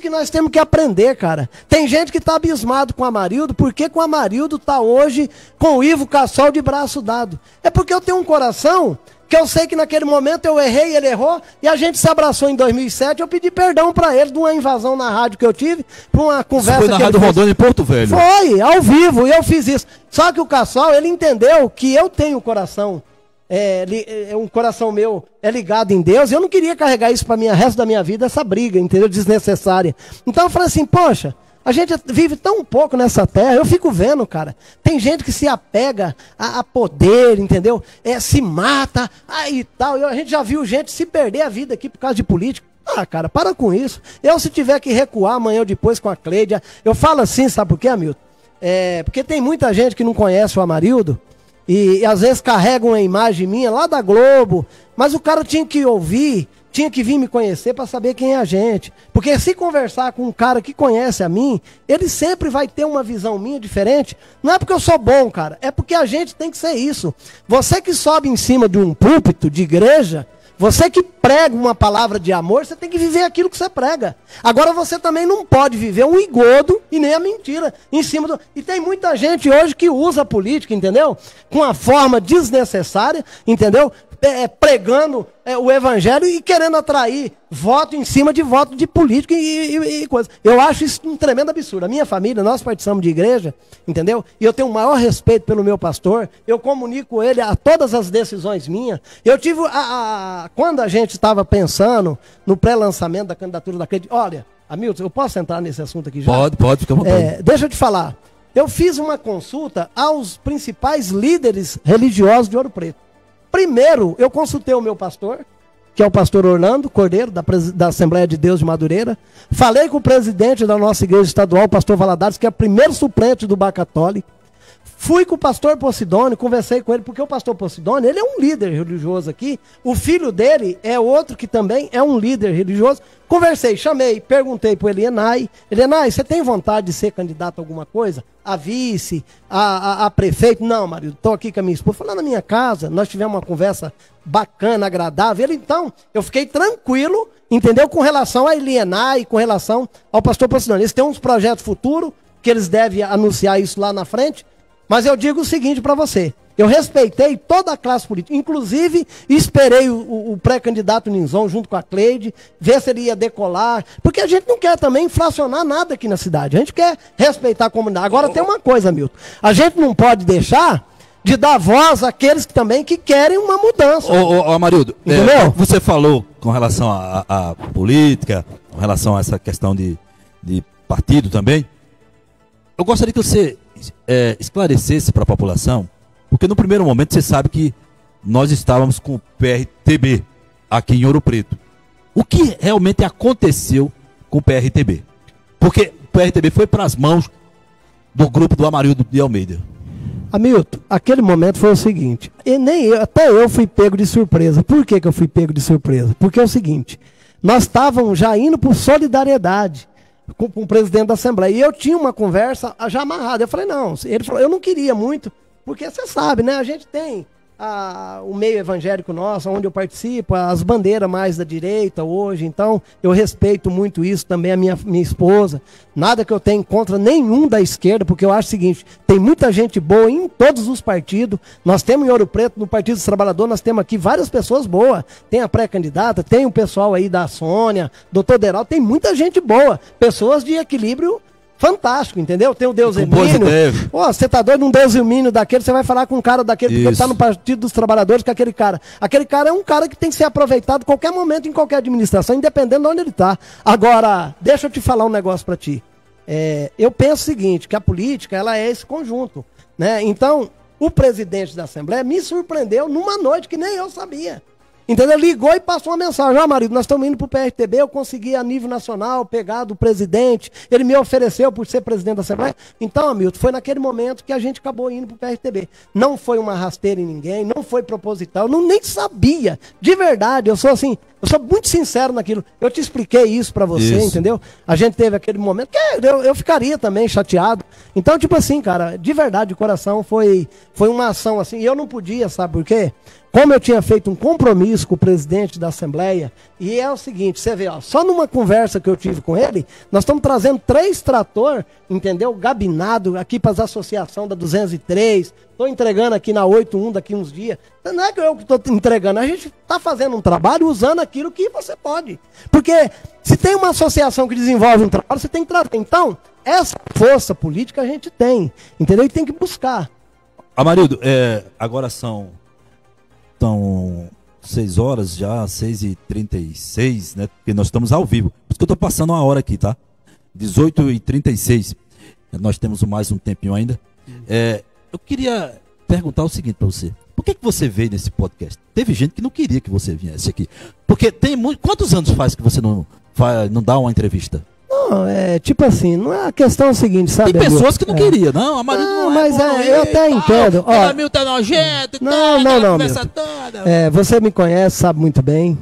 que nós temos que aprender, cara. Tem gente que está abismado com o Amarildo, porque com o Amarildo está hoje com o Ivo Cassol de braço dado. É porque eu tenho um coração que eu sei que naquele momento eu errei, ele errou, e a gente se abraçou em 2007, eu pedi perdão para ele de uma invasão na rádio que eu tive, por uma conversa. Isso foi na Rádio Rondônia em Porto Velho. Foi, ao vivo, e eu fiz isso. Só que o Cassol, ele entendeu que eu tenho um coração, um coração meu é ligado em Deus, e eu não queria carregar isso para o resto da minha vida, essa briga, entendeu, desnecessária. Então eu falei assim, poxa, a gente vive tão pouco nessa terra, eu fico vendo, cara, tem gente que se apega a poder, entendeu, se mata, e tal, a gente já viu gente se perder a vida aqui por causa de política. Ah, cara, para com isso. Eu, se tiver que recuar amanhã ou depois com a Cleidia, eu falo assim, sabe por quê, Hamilton? Porque tem muita gente que não conhece o Amarildo, e às vezes carrega uma imagem minha lá da Globo, mas o cara tinha que ouvir, tinha que vir me conhecer para saber quem é a gente. Porque se conversar com um cara que conhece a mim, ele sempre vai ter uma visão minha diferente. Não é porque eu sou bom, cara, é porque a gente tem que ser isso. Você que sobe em cima de um púlpito de igreja, você que prega uma palavra de amor, você tem que viver aquilo que você prega. Agora você também não pode viver um engodo e nem a mentira em cima do... E tem muita gente hoje que usa a política, entendeu? Com a forma desnecessária, entendeu? Pregando o evangelho e querendo atrair voto em cima de voto de político e coisa. Eu acho isso um tremendo absurdo. A minha família, nós participamos de igreja, entendeu? E eu tenho o maior respeito pelo meu pastor, eu comunico ele a todas as decisões minhas. Eu tive, quando a gente estava pensando no pré-lançamento da candidatura da Cleidia, olha, Hamilton, eu posso entrar nesse assunto aqui já? Pode, fica à vontade. Deixa eu te falar, eu fiz uma consulta aos principais líderes religiosos de Ouro Preto. Primeiro, eu consultei o meu pastor, que é o pastor Orlando Cordeiro, da Assembleia de Deus de Madureira. Falei com o presidente da nossa igreja estadual, o pastor Valadares, que é o primeiro suplente do Bacatoli. Fui com o pastor Posidônio, conversei com ele, porque o pastor Posidônio, ele é um líder religioso aqui. O filho dele é outro que também é um líder religioso. Conversei, chamei, perguntei para o Elienay. Elienay, você tem vontade de ser candidato a alguma coisa? A vice, a prefeito? Não, marido, estou aqui com a minha esposa. Foi lá na minha casa, nós tivemos uma conversa bacana, agradável. Ele, então, eu fiquei tranquilo, entendeu? Com relação a Elienay, com relação ao pastor Posidônio. Eles têm uns projetos futuros, que eles devem anunciar isso lá na frente. Mas eu digo o seguinte para você, eu respeitei toda a classe política, inclusive esperei o pré-candidato Ninzon junto com a Cleide, ver se ele ia decolar, porque a gente não quer também inflacionar nada aqui na cidade, a gente quer respeitar a comunidade. Agora tem uma coisa, Milton, a gente não pode deixar de dar voz àqueles que também que querem uma mudança. Amarildo, você falou com relação à política, com relação a essa questão de partido também, eu gostaria que você esclarecesse para a população, porque no primeiro momento você sabe que nós estávamos com o PRTB aqui em Ouro Preto. O que realmente aconteceu com o PRTB? Porque o PRTB foi para as mãos do grupo do Amarildo de Almeida. Hamilton, aquele momento foi o seguinte, até eu fui pego de surpresa. Por que eu fui pego de surpresa? Porque é o seguinte, nós estávamos já indo por solidariedade com o presidente da Assembleia. E eu tinha uma conversa já amarrada. Eu falei, não, ele falou, eu não queria muito, porque você sabe, né? A gente tem o meio evangélico nosso, onde eu participo, as bandeiras mais da direita hoje, então eu respeito muito isso, também a minha esposa, nada que eu tenha contra nenhum da esquerda, porque eu acho o seguinte, tem muita gente boa em todos os partidos, nós temos em Ouro Preto, no Partido dos Trabalhadores, nós temos aqui várias pessoas boas, tem a pré-candidata, tem o pessoal aí da Sônia, doutor Deraldo, tem muita gente boa, pessoas de equilíbrio fantástico, entendeu? Tem o Deus Emílio. Pô, você tá doido, um Deus Emílio daquele, você vai falar com um cara daquele, porque ele tá no Partido dos Trabalhadores com aquele cara. Aquele cara é um cara que tem que ser aproveitado em qualquer momento, em qualquer administração, independente de onde ele tá. Agora, deixa eu te falar um negócio pra ti. Eu penso o seguinte, que a política, ela é esse conjunto, né? Então, o presidente da Assembleia me surpreendeu numa noite que nem eu sabia. Entendeu? Ligou e passou uma mensagem. Marido, nós estamos indo para o PRTB, eu consegui a nível nacional pegar do presidente, ele me ofereceu por ser presidente da Assembleia. Então, Hamilton, foi naquele momento que a gente acabou indo para o PRTB. Não foi uma rasteira em ninguém, não foi proposital, não nem sabia. De verdade, eu sou muito sincero naquilo. Eu te expliquei isso para você, entendeu? A gente teve aquele momento que eu ficaria também chateado. Então, tipo assim, cara, de verdade, de coração, foi uma ação assim. E eu não podia, sabe por quê? Como eu tinha feito um compromisso com o presidente da Assembleia, e é o seguinte, você vê, ó, só numa conversa que eu tive com ele, nós estamos trazendo 3 trator, entendeu? Gabinado aqui para as associações da 203, estou entregando aqui na 81 daqui uns dias. Não é que eu estou entregando, a gente está fazendo um trabalho usando aquilo que você pode. Porque se tem uma associação que desenvolve um trabalho, você tem que trazer. Então, essa força política a gente tem, entendeu? E tem que buscar. Amarildo, agora são 6 horas já, 6h36, né? Porque nós estamos ao vivo. Por isso que eu estou passando uma hora aqui, tá? 18h36. Nós temos mais um tempinho ainda. Eu queria perguntar o seguinte para você. Por que você veio nesse podcast? Teve gente que não queria que você viesse aqui. Porque tem quantos anos faz que você não dá uma entrevista? Não, tipo assim, não é a questão é o seguinte, sabe? Tem pessoas que não queriam, não, a Marildo não mas eu até entendo. O Hamilton tá nojento, não, você me conhece, sabe muito bem.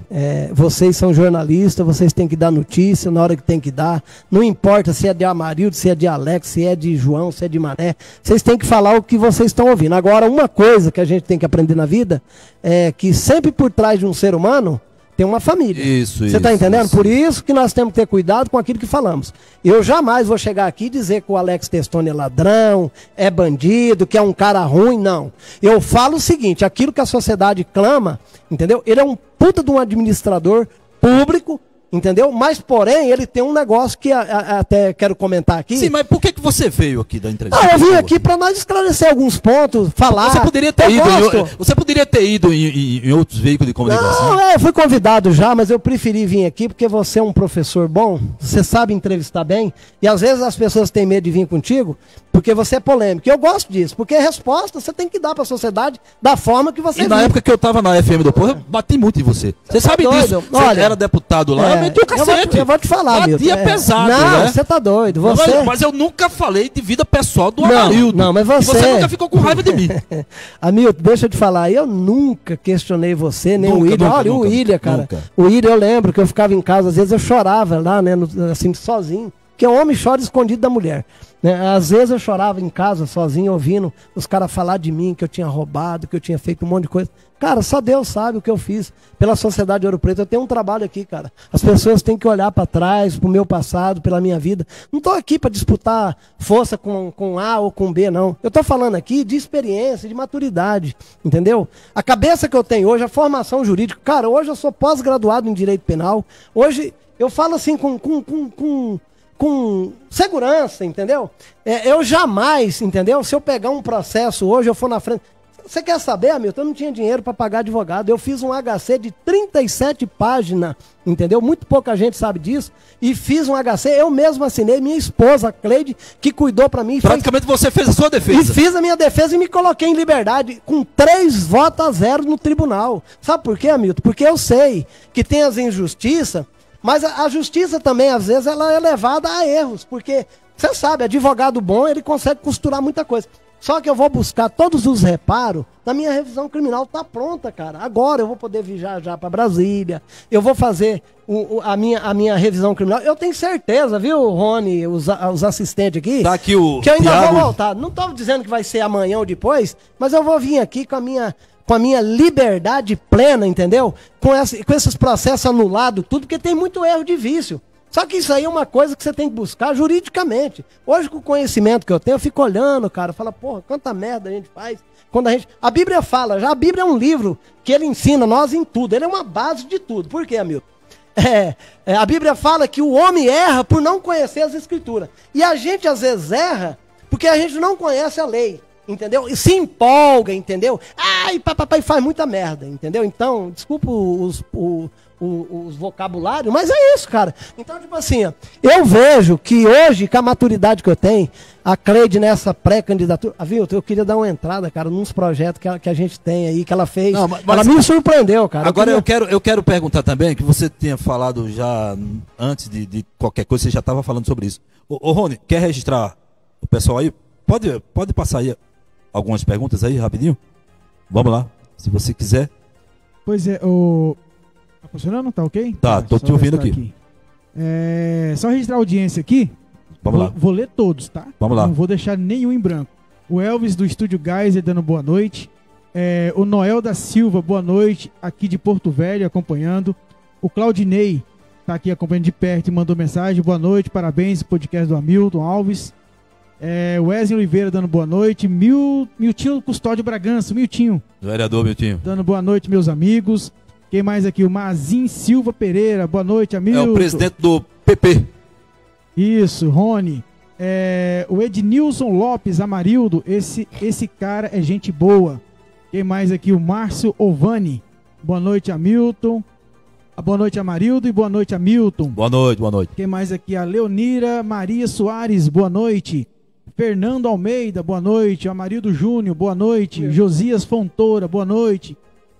Vocês são jornalistas, vocês têm que dar notícia na hora que tem que dar. Não importa se é de Amarildo, se é de Alex, se é de João, se é de Mané. Vocês têm que falar o que vocês estão ouvindo. Agora, uma coisa que a gente tem que aprender na vida é que sempre por trás de um ser humano tem uma família. Você está entendendo? Por isso que nós temos que ter cuidado com aquilo que falamos. Eu jamais vou chegar aqui e dizer que o Alex Testoni é ladrão, é bandido, que é um cara ruim, não. Eu falo o seguinte, aquilo que a sociedade clama, entendeu? Ele é um puta de um administrador público, entendeu? Mas, porém, ele tem um negócio que até quero comentar aqui. Sim, mas por que você veio aqui da entrevista? Eu vim aqui para nós esclarecer alguns pontos, falar. Você poderia ter ido em outros veículos de comunicação. Não, eu fui convidado já, mas eu preferi vir aqui porque você é um professor bom, você sabe entrevistar bem, e às vezes as pessoas têm medo de vir contigo porque você é polêmico. E eu gosto disso, porque a resposta você tem que dar para a sociedade da forma que você na época que eu estava na FM do Povo, eu bati muito em você. Você sabe disso? Você era deputado lá. Eu vou te falar, Batia pesado, não, você tá doido. Mas eu nunca falei de vida pessoal do Amarildo. Não, mas você... E você nunca ficou com raiva de mim. Hamilton, deixa eu te falar. Eu nunca questionei você, nem o William. Olha, o William, cara. Nunca. O William, eu lembro que eu ficava em casa, às vezes eu chorava lá, né, assim, sozinho. Porque o homem chora escondido da mulher. Né? Às vezes eu chorava em casa, sozinho, ouvindo os caras falar de mim, que eu tinha roubado, que eu tinha feito um monte de coisa. Cara, só Deus sabe o que eu fiz pela Sociedade Ouro Preto. Eu tenho um trabalho aqui, cara. As pessoas têm que olhar para trás, pro meu passado, pela minha vida. Não tô aqui para disputar força com A ou com B, não. Eu tô falando aqui de experiência, de maturidade, entendeu? A cabeça que eu tenho hoje, a formação jurídica. Cara, hoje eu sou pós-graduado em Direito Penal. Hoje eu falo assim com segurança, entendeu? Eu jamais, entendeu? Se eu pegar um processo hoje, eu for na frente... Você quer saber, Hamilton? Eu não tinha dinheiro para pagar advogado. Eu fiz um HC de 37 páginas, entendeu? Muito pouca gente sabe disso. E fiz um HC, eu mesmo assinei, minha esposa, Cleide, que cuidou para mim. Praticamente você fez a sua defesa. E fiz a minha defesa e me coloquei em liberdade, com 3-0 no tribunal. Sabe por quê, Hamilton? Porque eu sei que tem as injustiças, mas a justiça também, às vezes, ela é levada a erros. Porque, você sabe, advogado bom, ele consegue costurar muita coisa. Só que eu vou buscar todos os reparos na minha revisão criminal. Tá pronta, cara. Agora eu vou poder viajar já para Brasília. Eu vou fazer a minha revisão criminal. Eu tenho certeza, viu, Rony, os assistentes aqui, tá aqui o que eu ainda Thiago. Vou voltar. Não estou dizendo que vai ser amanhã ou depois, mas eu vou vir aqui com a minha liberdade plena, entendeu? Com esses processos anulados, tudo, porque tem muito erro de vício. Só que isso aí é uma coisa que você tem que buscar juridicamente. Hoje, com o conhecimento que eu tenho, eu fico olhando, cara, fala, porra, quanta merda a gente faz. A Bíblia fala, já a Bíblia é um livro que ele ensina nós em tudo, ele é uma base de tudo. Por quê, Hamilton? A Bíblia fala que o homem erra por não conhecer as Escrituras. E a gente às vezes erra porque a gente não conhece a lei, entendeu? E se empolga, entendeu? E papai faz muita merda, entendeu? Então, desculpa os vocabulários, mas é isso, cara. Então, tipo assim, ó, eu vejo que hoje, com a maturidade que eu tenho, a Cleide nessa pré-candidatura, viu, eu queria dar uma entrada, cara, nos projetos que a gente tem aí, que ela fez. Não, mas ela me surpreendeu, cara. Agora eu quero perguntar também, que você tinha falado já antes de qualquer coisa, você já estava falando sobre isso. Ô Rony, quer registrar o pessoal aí? Pode passar aí algumas perguntas aí, rapidinho? Vamos lá, se você quiser. Pois é, tá funcionando? Tá ok? Tá, tô te ouvindo aqui. Só registrar a audiência aqui. Vamos lá. Vou ler todos, tá? Vamos lá. Não vou deixar nenhum em branco. O Elvis do Estúdio Geyser dando boa noite. O Noel da Silva, boa noite, aqui de Porto Velho, acompanhando. O Claudinei tá aqui acompanhando de perto e mandou mensagem. Boa noite, parabéns, podcast do Hamilton Alves. Wesley Oliveira dando boa noite. Miltinho Custódio Bragança, Miltinho. Vereador Miltinho. Dando boa noite, meus amigos. Quem mais aqui? O Mazin Silva Pereira. Boa noite, Hamilton. É o presidente do PP. Isso, Rony. O Ednilson Lopes Amarildo. Esse cara é gente boa. Quem mais aqui? O Márcio Ovani. Boa noite, Hamilton. Boa noite, Amarildo. E boa noite, Hamilton. Boa noite, boa noite. Quem mais aqui? A Leonira Maria Soares. Boa noite. Fernando Almeida. Boa noite. Amarildo Júnior. Boa noite. Josias Fontoura. Boa noite.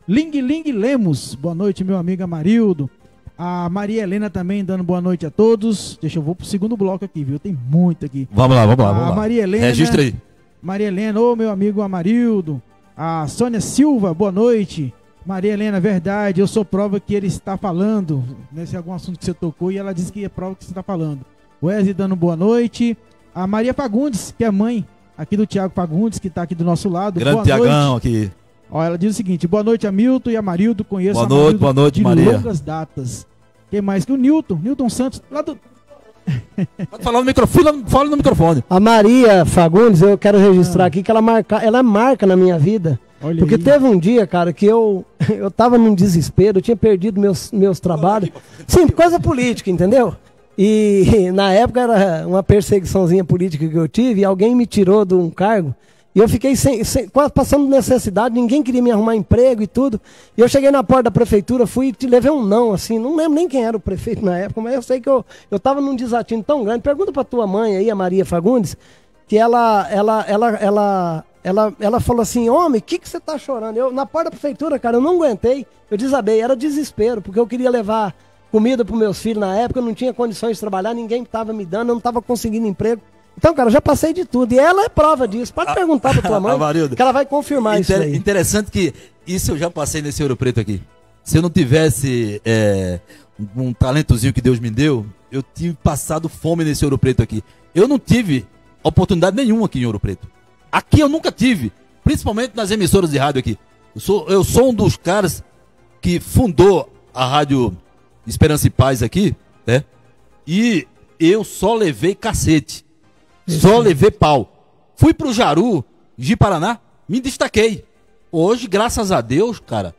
Ling Lemos, boa noite, meu amigo Amarildo. A Maria Helena também dando boa noite a todos. Deixa eu vou pro segundo bloco aqui, viu? Tem muito aqui. Vamos lá. A Maria Helena. Registra aí. Maria Helena, meu amigo Amarildo. A Sônia Silva, boa noite. Maria Helena, verdade, eu sou prova que ele está falando. Nesse algum assunto que você tocou e ela disse que é prova que você está falando. Wesley dando boa noite. A Maria Fagundes, que é mãe aqui do Tiago Fagundes, que está aqui do nosso lado. Grande Tiagão aqui. Ela diz o seguinte: boa noite, Hamilton e Amarildo. Conheço boa noite, de Maria. longas datas. Quem mais? Que o Newton Santos, lá do... Pode falar no microfone, fala no microfone. A Maria Fagundes, eu quero registrar aqui que ela marca na minha vida. Olha porque aí. Teve um dia, cara, que eu tava num desespero, eu tinha perdido meus trabalhos. Sim, coisa política, entendeu? E na época era uma perseguiçãozinha política que eu tive e alguém me tirou de um cargo. E eu fiquei quase passando necessidade, ninguém queria me arrumar emprego e tudo. E eu cheguei na porta da prefeitura, fui e levei um não, assim, não lembro nem quem era o prefeito na época, mas eu sei que eu tava num desatino tão grande. Pergunta pra tua mãe aí, a Maria Fagundes, que ela falou assim: homem, o que você tá chorando? Eu, na porta da prefeitura, cara, eu não aguentei, eu desabei, era desespero, porque eu queria levar comida pros meus filhos na época, eu não tinha condições de trabalhar, ninguém tava me dando, eu não tava conseguindo emprego. Então, cara, eu já passei de tudo. E ela é prova disso. Pode perguntar pra tua mãe, Amarildo, que ela vai confirmar isso aí. Interessante que isso eu já passei nesse Ouro Preto aqui. Se eu não tivesse um talentozinho que Deus me deu, eu tive passado fome nesse Ouro Preto aqui. Eu não tive oportunidade nenhuma aqui em Ouro Preto. Aqui eu nunca tive, principalmente nas emissoras de rádio aqui. Eu sou um dos caras que fundou a Rádio Esperança e Paz aqui, né? E eu só levei cacete. Só levei pau. Fui pro Jaru, de Paraná, me destaquei. Hoje, graças a Deus, cara,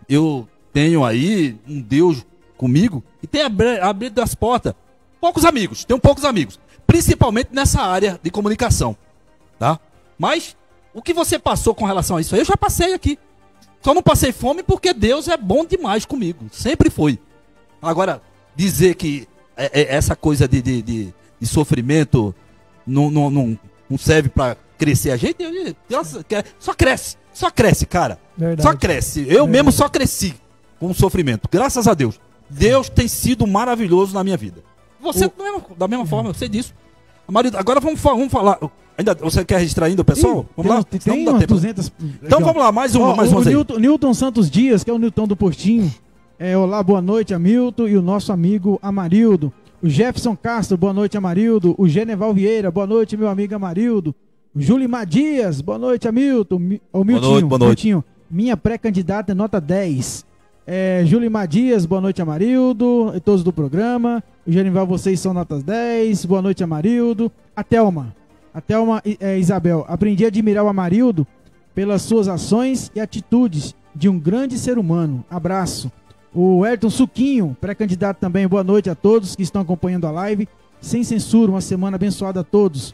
eu tenho aí um Deus comigo e tem abrido as portas. Tenho poucos amigos, principalmente nessa área de comunicação, tá? Mas o que você passou com relação a isso aí, eu já passei aqui. Só não passei fome porque Deus é bom demais comigo, sempre foi. Agora, dizer que essa coisa de sofrimento não serve pra crescer a gente, só cresce, cara. Verdade. Só cresce. Eu mesmo só cresci com o sofrimento, graças a Deus. Deus tem sido maravilhoso na minha vida. Você da mesma forma, eu sei disso. Marido, agora vamos falar. Ainda, você quer registrar ainda o pessoal? Vamos lá? Tem umas 200... Então vamos lá, mais um aí. Newton Santos Dias, que é o Newton do Postinho. Olá, boa noite, Hamilton e o nosso amigo Amarildo. O Jefferson Castro, boa noite, Amarildo. O Geneval Vieira, boa noite, meu amigo Amarildo. O Julimar Dias, boa noite, Hamilton. Boa noite. Miltinho, minha pré-candidata é nota 10. Julimar Dias, boa noite, Amarildo. E todos do programa. O Genival, vocês são notas 10. Boa noite, Amarildo. A Thelma Isabel, aprendi a admirar o Amarildo pelas suas ações e atitudes de um grande ser humano. Abraço. O Ayrton Suquinho, pré-candidato também, boa noite a todos que estão acompanhando a live. Sem censura, uma semana abençoada a todos.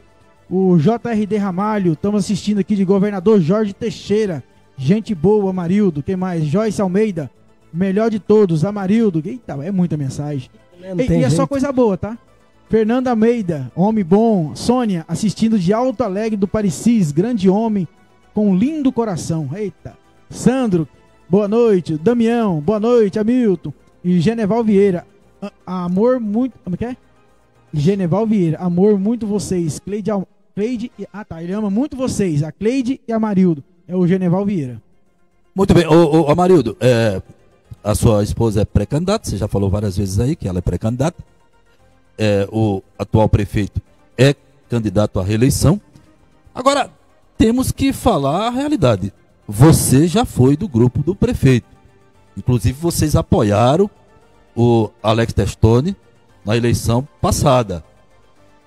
O JRD Ramalho, estamos assistindo aqui de Governador Jorge Teixeira. Gente boa, Amarildo. Quem mais? Joyce Almeida, melhor de todos, Amarildo. Eita, é muita mensagem. E é só coisa boa, tá? Fernanda Almeida, homem bom. Sônia, assistindo de Alto Alegre do Parecis, grande homem, com um lindo coração. Eita. Sandro, boa noite. Damião, boa noite. Hamilton. E Geneval Vieira, amor muito... Como é que é? Geneval Vieira, amor muito vocês. Cleide, ele ama muito vocês. A Cleide e a Amarildo. É o Geneval Vieira. Muito bem. Ô Amarildo, a sua esposa é pré-candidata, você já falou várias vezes aí que ela é pré-candidata. O atual prefeito é candidato à reeleição. Agora, temos que falar a realidade. Você já foi do grupo do prefeito. Inclusive, vocês apoiaram o Alex Testoni na eleição passada.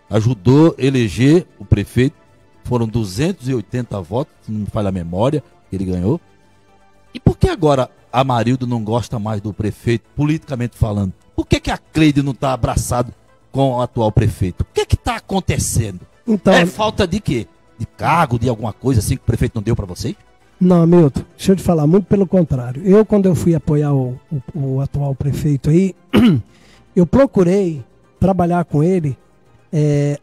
Ajudou a eleger o prefeito. Foram 280 votos, se não me falha a memória, que ele ganhou. E por que agora a Amarildo não gosta mais do prefeito, politicamente falando? Por que a Cleide não está abraçado com o atual prefeito? O que está acontecendo? Então, é falta de quê? De cargo, de alguma coisa assim que o prefeito não deu para vocês? Não, Milton, deixa eu te falar, muito pelo contrário. Quando eu fui apoiar o atual prefeito aí, eu procurei trabalhar com ele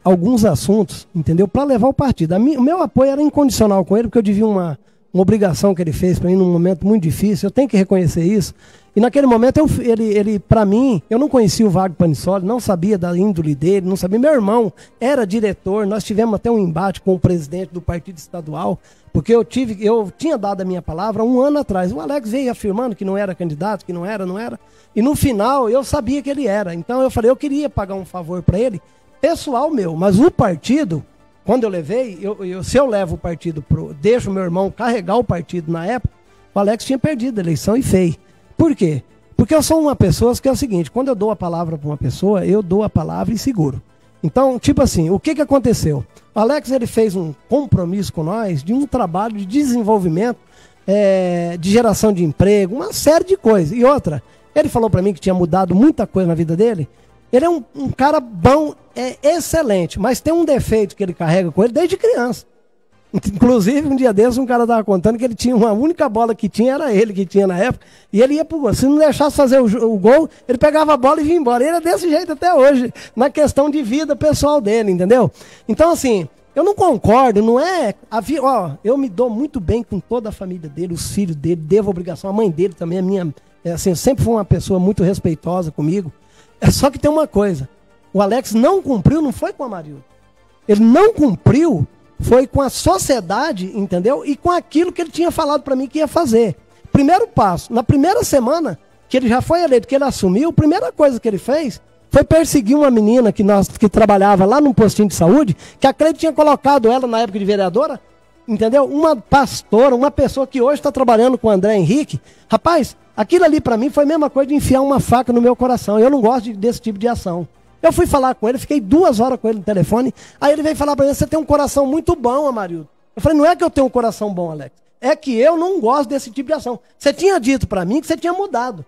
alguns assuntos, entendeu? Para levar o partido. O meu apoio era incondicional com ele, porque eu devia uma obrigação que ele fez para mim num momento muito difícil, eu tenho que reconhecer isso. E naquele momento, ele para mim, eu não conhecia o Wagner Panissoli, não sabia da índole dele, não sabia. Meu irmão era diretor, nós tivemos até um embate com o presidente do partido estadual, porque eu tinha dado a minha palavra 1 ano atrás. O Alex veio afirmando que não era candidato, que não era. E no final, eu sabia que ele era. Então eu falei, eu queria pagar um favor para ele, pessoal meu, mas o partido, quando eu levei, se eu levo o partido, deixo o meu irmão carregar o partido na época, o Alex tinha perdido a eleição e fez. Por quê? Porque eu sou uma pessoa que é o seguinte, quando eu dou a palavra para uma pessoa, eu dou a palavra e seguro. Então, tipo assim, o que aconteceu? O Alex, ele fez um compromisso com nós de um trabalho de desenvolvimento, de geração de emprego, uma série de coisas. E outra, ele falou para mim que tinha mudado muita coisa na vida dele. Ele é um cara bom, excelente, mas tem um defeito que ele carrega com ele desde criança. Inclusive, um dia desses, um cara estava contando que ele tinha uma única bola que tinha, era ele que tinha na época, e ele ia pro gol. Se não deixasse fazer o gol, ele pegava a bola e vinha embora. Ele é desse jeito até hoje, na questão de vida pessoal dele, entendeu? Então, assim, eu não concordo, não é... eu me dou muito bem com toda a família dele, os filhos dele, devo obrigação, a mãe dele também, sempre foi uma pessoa muito respeitosa comigo. Só que tem uma coisa, o Alex não cumpriu, não foi com a Amarildo. Ele não cumpriu, foi com a sociedade, entendeu? E com aquilo que ele tinha falado para mim que ia fazer. Primeiro passo, na primeira semana que ele já foi eleito, que ele assumiu, a primeira coisa que ele fez foi perseguir uma menina que trabalhava lá num postinho de saúde, que a Cleide tinha colocado ela na época de vereadora, entendeu? Uma pastora, uma pessoa que hoje está trabalhando com o André Henrique. Rapaz, aquilo ali para mim foi a mesma coisa de enfiar uma faca no meu coração. Eu não gosto desse tipo de ação. Eu fui falar com ele, fiquei 2 horas com ele no telefone. Aí ele veio falar para mim, você tem um coração muito bom, Amarildo. Eu falei, não é que eu tenho um coração bom, Alex. É que eu não gosto desse tipo de ação. Você tinha dito para mim que você tinha mudado.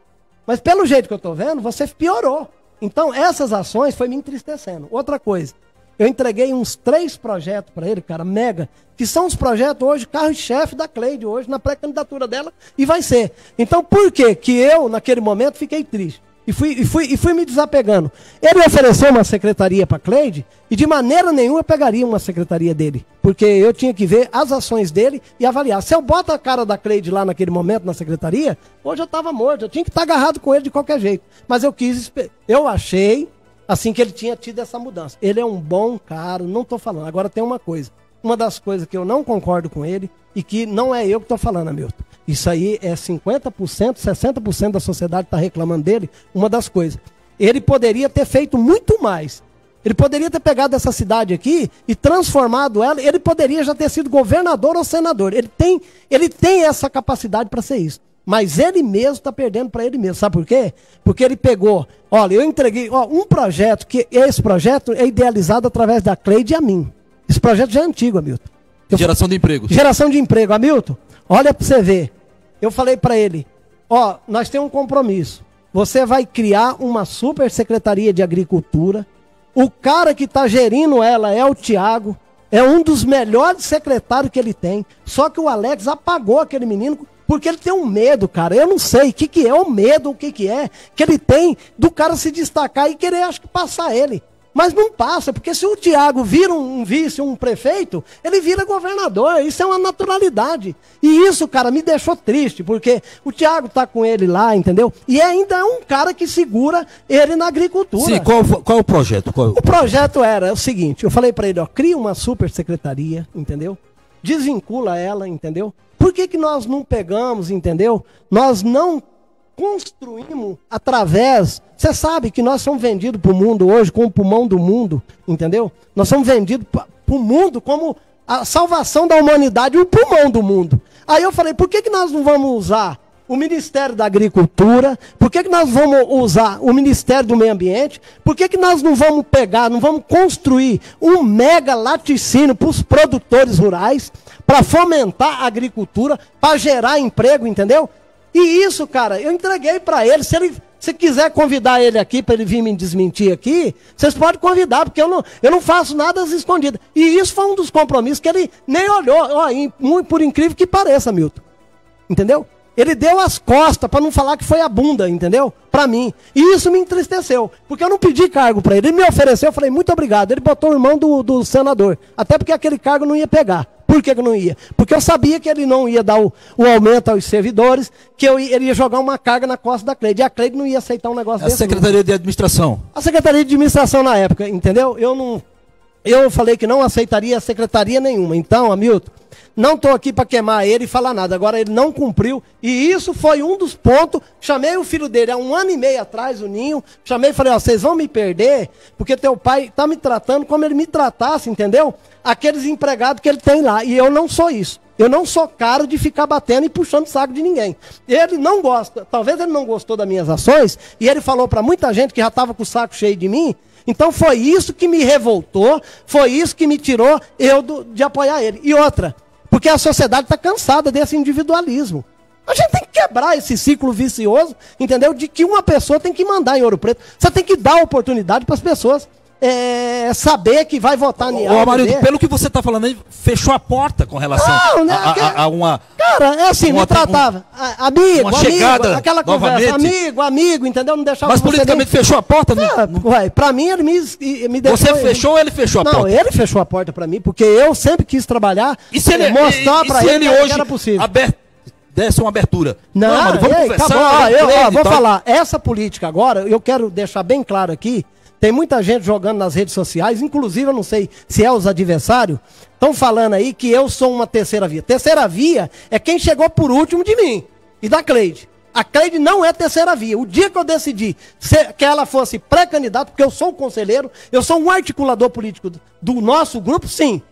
Mas pelo jeito que eu estou vendo, você piorou. Então essas ações foi me entristecendo. Outra coisa, eu entreguei uns 3 projetos para ele, cara, mega, que são os projetos hoje, carro-chefe da Cleide hoje, na pré-candidatura dela, e vai ser. Então por que eu, naquele momento, fiquei triste? E fui me desapegando. Ele ofereceu uma secretaria para a Cleide, e de maneira nenhuma eu pegaria uma secretaria dele, porque eu tinha que ver as ações dele e avaliar. Se eu boto a cara da Cleide lá naquele momento na secretaria, hoje eu estava morto, eu tinha que estar agarrado com ele de qualquer jeito. Mas eu achei assim que ele tinha tido essa mudança. Ele é um bom cara, não estou falando. Agora tem uma coisa. Uma das coisas que eu não concordo com ele, e que não é eu que estou falando, Hamilton. Isso aí é 50%, 60% da sociedade está reclamando dele. Uma das coisas. Ele poderia ter feito muito mais. Ele poderia ter pegado essa cidade aqui e transformado ela. Ele poderia já ter sido governador ou senador. Ele tem essa capacidade para ser isso. Mas ele mesmo está perdendo para ele mesmo. Sabe por quê? Porque ele pegou... Olha, eu entreguei um projeto, que esse projeto é idealizado através da Cleide e a mim. Esse projeto já é antigo, Hamilton. Geração de emprego. Geração de emprego. Hamilton, olha para você ver. Eu falei para ele, nós temos um compromisso. você vai criar uma super secretaria de agricultura. O cara que está gerindo ela é o Tiago, é um dos melhores secretários que ele tem. Só que o Alex apagou aquele menino porque ele tem um medo, cara. Eu não sei o que é o medo, o que é que ele tem do cara se destacar e querer, acho que, passar ele. Mas não passa, porque se o Tiago vira um vice, um prefeito, ele vira governador. Isso é uma naturalidade. E isso, cara, me deixou triste, porque o Tiago tá com ele lá, entendeu? E ainda é um cara que segura ele na agricultura. Sim, qual é o projeto? O projeto era o seguinte, eu falei para ele, ó, cria uma super secretaria, entendeu? Desvincula ela, entendeu? Por que nós não pegamos, entendeu? Nós não construímos através... Você sabe que nós somos vendidos para o mundo hoje como o pulmão do mundo, entendeu? Nós somos vendidos para o mundo como a salvação da humanidade, o pulmão do mundo. Aí eu falei, por que nós não vamos usar o Ministério da Agricultura? Por que nós vamos usar o Ministério do Meio Ambiente? Por que nós não vamos pegar, não vamos construir um mega laticínio para os produtores rurais, para fomentar a agricultura, para gerar emprego, entendeu? E isso, cara, eu entreguei para ele. Se quiser convidar ele aqui para ele vir me desmentir aqui, vocês podem convidar, porque eu não faço nada às escondidas. E isso foi um dos compromissos que ele nem olhou, ó, muito por incrível que pareça, Milton. Entendeu? Ele deu as costas para não falar que foi a bunda, entendeu? Para mim. E isso me entristeceu, porque eu não pedi cargo para ele. Ele me ofereceu, eu falei, muito obrigado. Ele botou o irmão do senador, até porque aquele cargo não ia pegar. Por que não ia? Porque eu sabia que ele não ia dar o aumento aos servidores, que ele ia jogar uma carga na costa da Cleide. E a Cleide não ia aceitar um negócio desse. A Secretaria de Administração. A Secretaria de Administração na época, entendeu? Eu falei que não aceitaria secretaria nenhuma. Então, Hamilton, não estou aqui para queimar ele e falar nada. Agora, ele não cumpriu. E isso foi um dos pontos. Chamei o filho dele há 1 ano e meio atrás, o Ninho. Chamei e falei, ó, vocês vão me perder, porque teu pai está me tratando como ele me tratasse, entendeu? Aqueles empregados que ele tem lá. E eu não sou isso. Eu não sou cara de ficar batendo e puxando o saco de ninguém. Ele não gosta. Talvez ele não gostou das minhas ações. E ele falou para muita gente que já estava com o saco cheio de mim. Então foi isso que me revoltou. Foi isso que me tirou de apoiar ele. E outra, porque a sociedade está cansada desse individualismo. A gente tem que quebrar esse ciclo vicioso, entendeu? De que uma pessoa tem que mandar em Ouro Preto. Você tem que dar oportunidade para as pessoas saber que vai votar em Amarildo, pelo que você está falando aí, fechou a porta com relação a uma... Cara, é assim, me tratava. Amigo, aquela novamente. Conversa, amigo, entendeu? Não deixava. Mas politicamente fechou a porta? Ué, pra mim ele me deixou... Você fechou ou ele fechou a porta? Não, ele fechou a porta pra mim, porque eu sempre quis trabalhar, mostrar pra ele que era possível. Desse uma abertura. Não, vamos conversar. Vou falar, essa política agora, eu quero deixar bem claro aqui. Tem muita gente jogando nas redes sociais, inclusive eu não sei se é os adversários, estão falando aí que eu sou uma terceira via. Terceira via é quem chegou por último de mim e da Cleide. A Cleide não é terceira via. O dia que eu decidi que ela fosse pré-candidata, porque eu sou o conselheiro, eu sou um articulador político do nosso grupo, sim.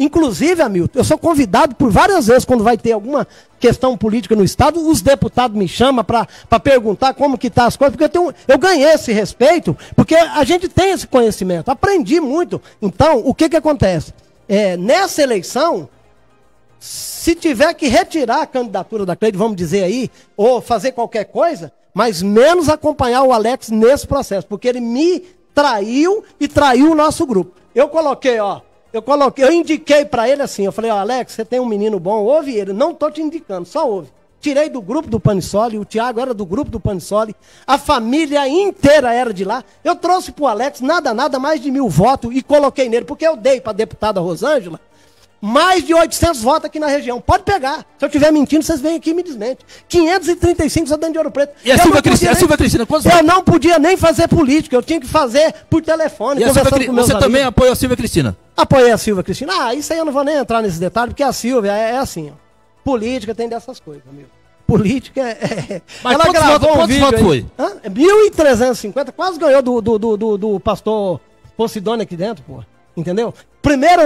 Inclusive, Hamilton, eu sou convidado por várias vezes quando vai ter alguma questão política no Estado, os deputados me chamam para perguntar como que tá as coisas, porque eu ganhei esse respeito, porque a gente tem esse conhecimento, aprendi muito. Então, o que acontece? Nessa eleição, se tiver que retirar a candidatura da Cleide, vamos dizer aí, ou fazer qualquer coisa, mas menos acompanhar o Alex nesse processo, porque ele me traiu e traiu o nosso grupo. Eu indiquei para ele assim, eu falei, ó, Alex, você tem um menino bom, ouve ele, não tô te indicando, só ouve. Tirei do grupo do Panissoli, o Tiago era do grupo do Panissoli, a família inteira era de lá. Eu trouxe pro Alex nada, mais de 1000 votos e coloquei nele, porque eu dei pra deputada Rosângela mais de 800 votos aqui na região. Pode pegar. Se eu estiver mentindo, vocês vêm aqui e me desmentem. 535 só dentro de Ouro Preto. E a Silvia Cristina, quantos eu não podia nem fazer política, eu tinha que fazer por telefone, conversando com meus amigos. Você também apoia a Silvia Cristina? Apoiei a Silvia Cristina. Isso aí eu não vou nem entrar nesse detalhe, porque a Silvia é assim, ó. Política tem dessas coisas, amigo. Política Mas ela gravou um vídeo votos foi? 1.350, quase ganhou do pastor Posidônio aqui dentro, pô. Entendeu?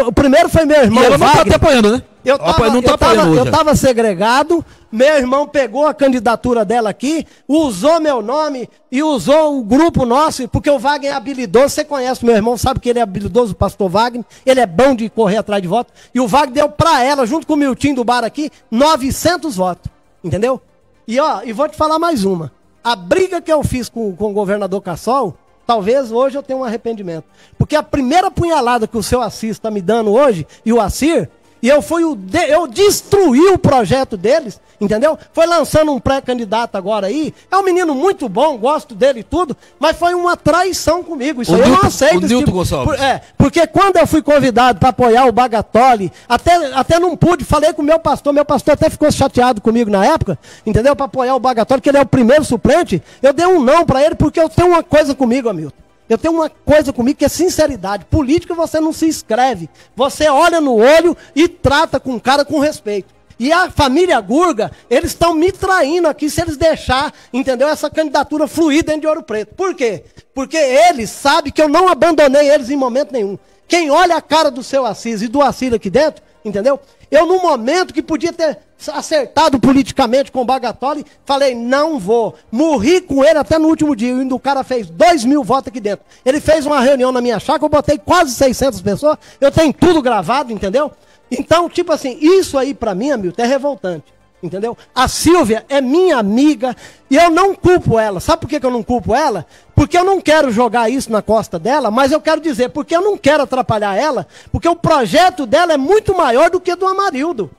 O primeiro foi meu irmão. E ela não tá te apoiando, né? Eu tava segregado, meu irmão pegou a candidatura dela aqui, usou meu nome e usou o grupo nosso, porque o Wagner é habilidoso, você conhece meu irmão, sabe que ele é habilidoso, o pastor Wagner, ele é bom de correr atrás de votos, e o Wagner deu pra ela, junto com o Miltinho do bar aqui, 900 votos, entendeu? E vou te falar mais uma. a briga que eu fiz com o governador Cassol, talvez hoje eu tenha um arrependimento. Porque a primeira punhalada que o seu Assis está me dando hoje, e o Assir, e eu destruí o projeto deles, entendeu? Foi lançando um pré-candidato agora aí. É um menino muito bom, gosto dele e tudo, mas foi uma traição comigo. Isso aí eu não aceito. O Nilton Gonçalves. Porque quando eu fui convidado para apoiar o Bagatoli, até não pude, falei com o meu pastor até ficou chateado comigo na época, entendeu? Para apoiar o Bagatoli, que ele é o primeiro suplente, eu dei um não para ele, porque eu tenho uma coisa comigo, Hamilton. Eu tenho uma coisa comigo que é sinceridade. Política você não se inscreve. Você olha no olho e trata com o cara com respeito. E a família Gurga, eles estão me traindo aqui se eles deixar, entendeu? Essa candidatura fluir dentro de Ouro Preto. Por quê? Porque eles sabem que eu não abandonei eles em momento nenhum. Quem olha a cara do seu Assis e do Assir aqui dentro, entendeu? Eu, no momento que podia ter acertado politicamente com o Bagatoli, falei, não vou. Morri com ele até no último dia. O cara fez 2.000 votos aqui dentro. Ele fez uma reunião na minha chácara, eu botei quase 600 pessoas. Eu tenho tudo gravado, entendeu? Então, tipo assim, isso aí pra mim, Hamilton, é revoltante. Entendeu? A Silvia é minha amiga e eu não culpo ela. Sabe por que eu não culpo ela? Porque eu não quero jogar isso na costa dela, mas eu quero dizer, porque eu não quero atrapalhar ela, porque o projeto dela é muito maior do que do Amarildo.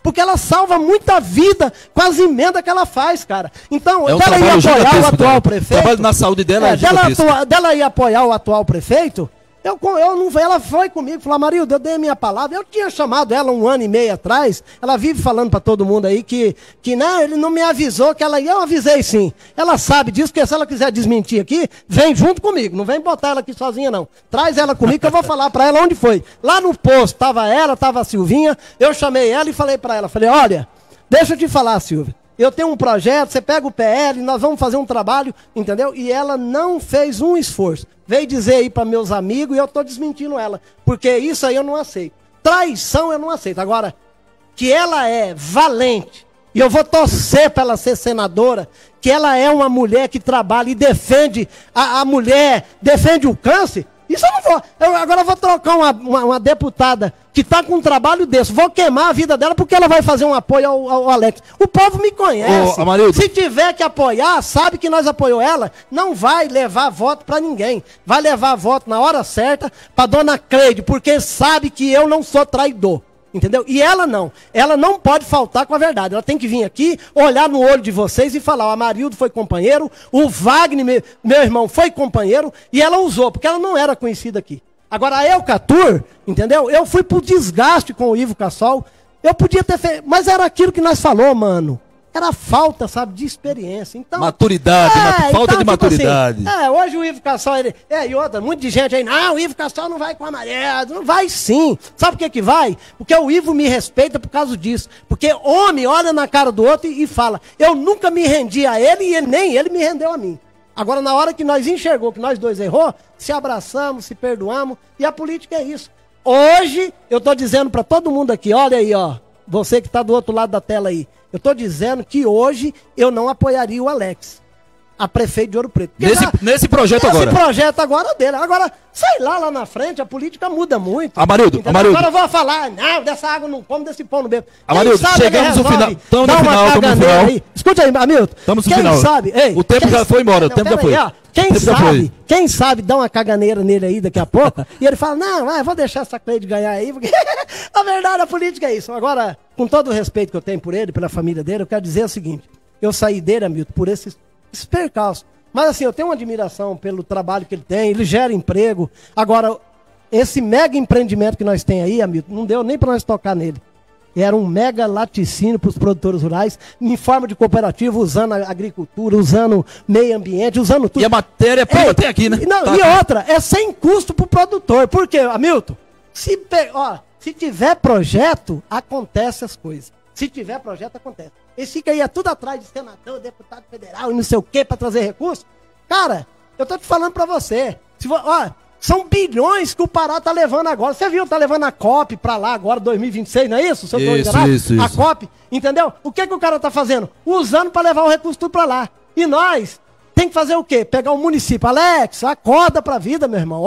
Porque ela salva muita vida com as emendas que ela faz, cara. Então, dela ir apoiar o atual prefeito... O trabalho na saúde dela dela ir apoiar o atual prefeito... ela foi comigo, falou, Amarildo, eu dei a minha palavra. Eu tinha chamado ela 1 ano e meio atrás. Ela vive falando para todo mundo aí que né, ele não me avisou que ela ia. Eu avisei sim. Ela sabe disso, porque se ela quiser desmentir aqui, vem junto comigo. Não vem botar ela aqui sozinha, não. Traz ela comigo que eu vou falar para ela onde foi. Lá no posto, estava ela, estava a Silvinha. Eu chamei ela e falei para ela, falei, olha, deixa eu te falar, Silvia. Eu tenho um projeto, você pega o PL, nós vamos fazer um trabalho, entendeu? E ela não fez um esforço. Veio dizer aí para meus amigos e eu estou desmentindo ela. Porque isso aí eu não aceito. Traição eu não aceito. Agora, que ela é valente, e eu vou torcer para ela ser senadora, que ela é uma mulher que trabalha e defende a mulher, defende o câncer, isso eu não vou. Agora eu vou trocar uma deputada que está com um trabalho desse. Vou queimar a vida dela porque ela vai fazer um apoio ao Alex. O povo me conhece. Se tiver que apoiar, sabe que nós apoiamos ela. Não vai levar voto para ninguém. Vai levar voto na hora certa para dona Cleide, porque sabe que eu não sou traidor. Entendeu? E ela não pode faltar com a verdade. Ela tem que vir aqui, olhar no olho de vocês e falar, o Amarildo foi companheiro, o Wagner, meu irmão, foi companheiro, e ela usou, porque ela não era conhecida aqui. Agora, a Eucatur, entendeu? Eu fui pro desgaste com o Ivo Cassol, eu podia ter feito, mas era aquilo que nós falou, mano. Era falta, sabe, de experiência. Então, maturidade, falta de maturidade. Assim, hoje o Ivo Cassol, e outra, muita de gente aí, não, o Ivo Cassol não vai com a Amarelo. Não vai sim. Sabe por que vai? Porque o Ivo me respeita por causa disso. Porque homem olha na cara do outro e fala, eu nunca me rendi a ele e nem ele me rendeu a mim. Agora, na hora que nós enxergou que nós dois errou, se abraçamos, se perdoamos, e a política é isso. Hoje, eu tô dizendo para todo mundo aqui, olha aí, ó, você que tá do outro lado da tela aí, eu estou dizendo que hoje eu não apoiaria o Alex, a prefeito de Ouro Preto. Nesse projeto agora. Nesse projeto agora dele. Agora, sei lá na frente, a política muda muito. Amarildo. Agora eu vou falar, não, dessa água não come, desse pão não bebo. Amarildo, chegamos no final. Estamos no final. Escuta aí, Hamilton. Estamos no final. Sabe, o tempo já foi embora, o tempo já foi. Quem sabe dá uma caganeira nele aí daqui a pouco, e ele fala, não, vou deixar essa Cleide ganhar aí, porque a verdade, a política é isso. Agora, com todo o respeito que eu tenho por ele, pela família dele, eu quero dizer o seguinte, eu saí dele, Hamilton, por esse percalço. Mas assim, eu tenho uma admiração pelo trabalho que ele tem, ele gera emprego. Agora, esse mega empreendimento que nós temos aí, Hamilton, não deu nem para nós tocar nele. Era um mega laticínio para os produtores rurais, em forma de cooperativa, usando a agricultura, usando meio ambiente, usando tudo. E a matéria-prima tem aqui, né? Não, tá, e outra, é sem custo para o produtor. Por quê, Hamilton? Se tiver projeto, acontece as coisas. Se tiver projeto, acontece. Esse fica aí tudo atrás de senador, deputado federal e não sei o quê para trazer recurso. Cara, eu tô te falando para você. São bilhões que o Pará tá levando agora. Você viu, tá levando a COP para lá agora, 2026, não é isso? Se eu tô enganado? Isso. A COP, entendeu? O que o cara tá fazendo? Usando para levar o recurso tudo para lá. E nós tem que fazer o quê? Pegar o município. Alex, acorda pra vida, meu irmão.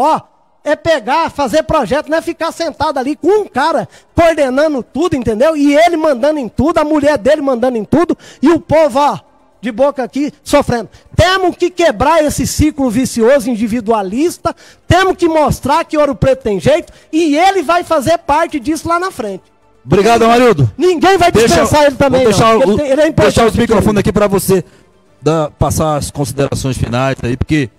É pegar, fazer projeto, não é ficar sentado ali com um cara coordenando tudo, entendeu? E ele mandando em tudo, a mulher dele mandando em tudo, e o povo, de boca aqui, sofrendo. Temos que quebrar esse ciclo vicioso individualista, temos que mostrar que Ouro Preto tem jeito, e ele vai fazer parte disso lá na frente. Obrigado, Amarildo. Ninguém vai dispensar ele também, vou deixar, não. Ele é importante. Deixar os microfones aqui para você passar as considerações finais aí, porque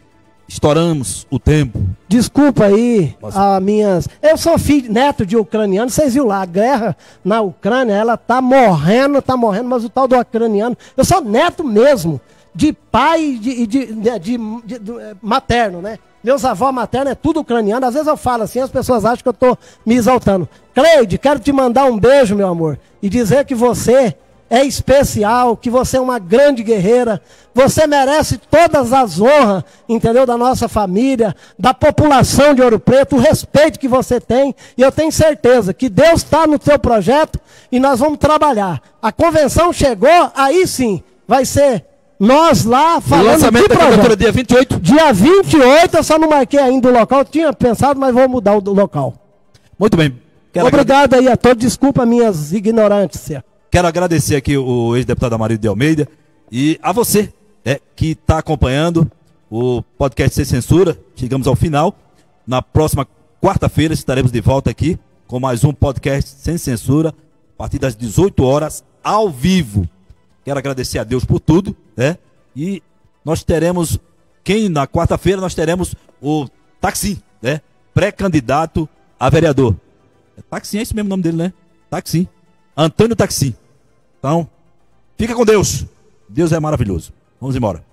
estouramos o tempo. Desculpa aí, as minhas... Eu sou filho, neto de ucraniano, vocês viram lá, a guerra na Ucrânia, ela tá morrendo, mas o tal do ucraniano... Eu sou neto mesmo, de pai de materno, né? Meus avós maternos é tudo ucraniano, às vezes eu falo assim, as pessoas acham que eu tô me exaltando. Cleide, quero te mandar um beijo, meu amor, e dizer que você... é especial, que você é uma grande guerreira, você merece todas as honras, entendeu, da nossa família, da população de Ouro Preto, o respeito que você tem, e eu tenho certeza que Deus está no seu projeto e nós vamos trabalhar. A convenção chegou, aí sim, vai ser nós lá falando o lançamento da candidatura dia 28. Dia 28, eu só não marquei ainda o local, eu tinha pensado, mas vou mudar o local. Muito bem. Obrigado aí a todos, desculpa minhas ignorâncias. Quero agradecer aqui o ex-deputado Amarildo de Almeida e a você que está acompanhando o podcast Sem Censura. Chegamos ao final. Na próxima quarta-feira estaremos de volta aqui com mais um podcast Sem Censura, a partir das 18 horas, ao vivo. Quero agradecer a Deus por tudo, né? E nós teremos, na quarta-feira nós teremos o Taksim, né? Pré-candidato a vereador. Taksim, é esse mesmo nome dele, né? Taksim. Antônio Taksim. Então, fica com Deus. Deus é maravilhoso. Vamos embora.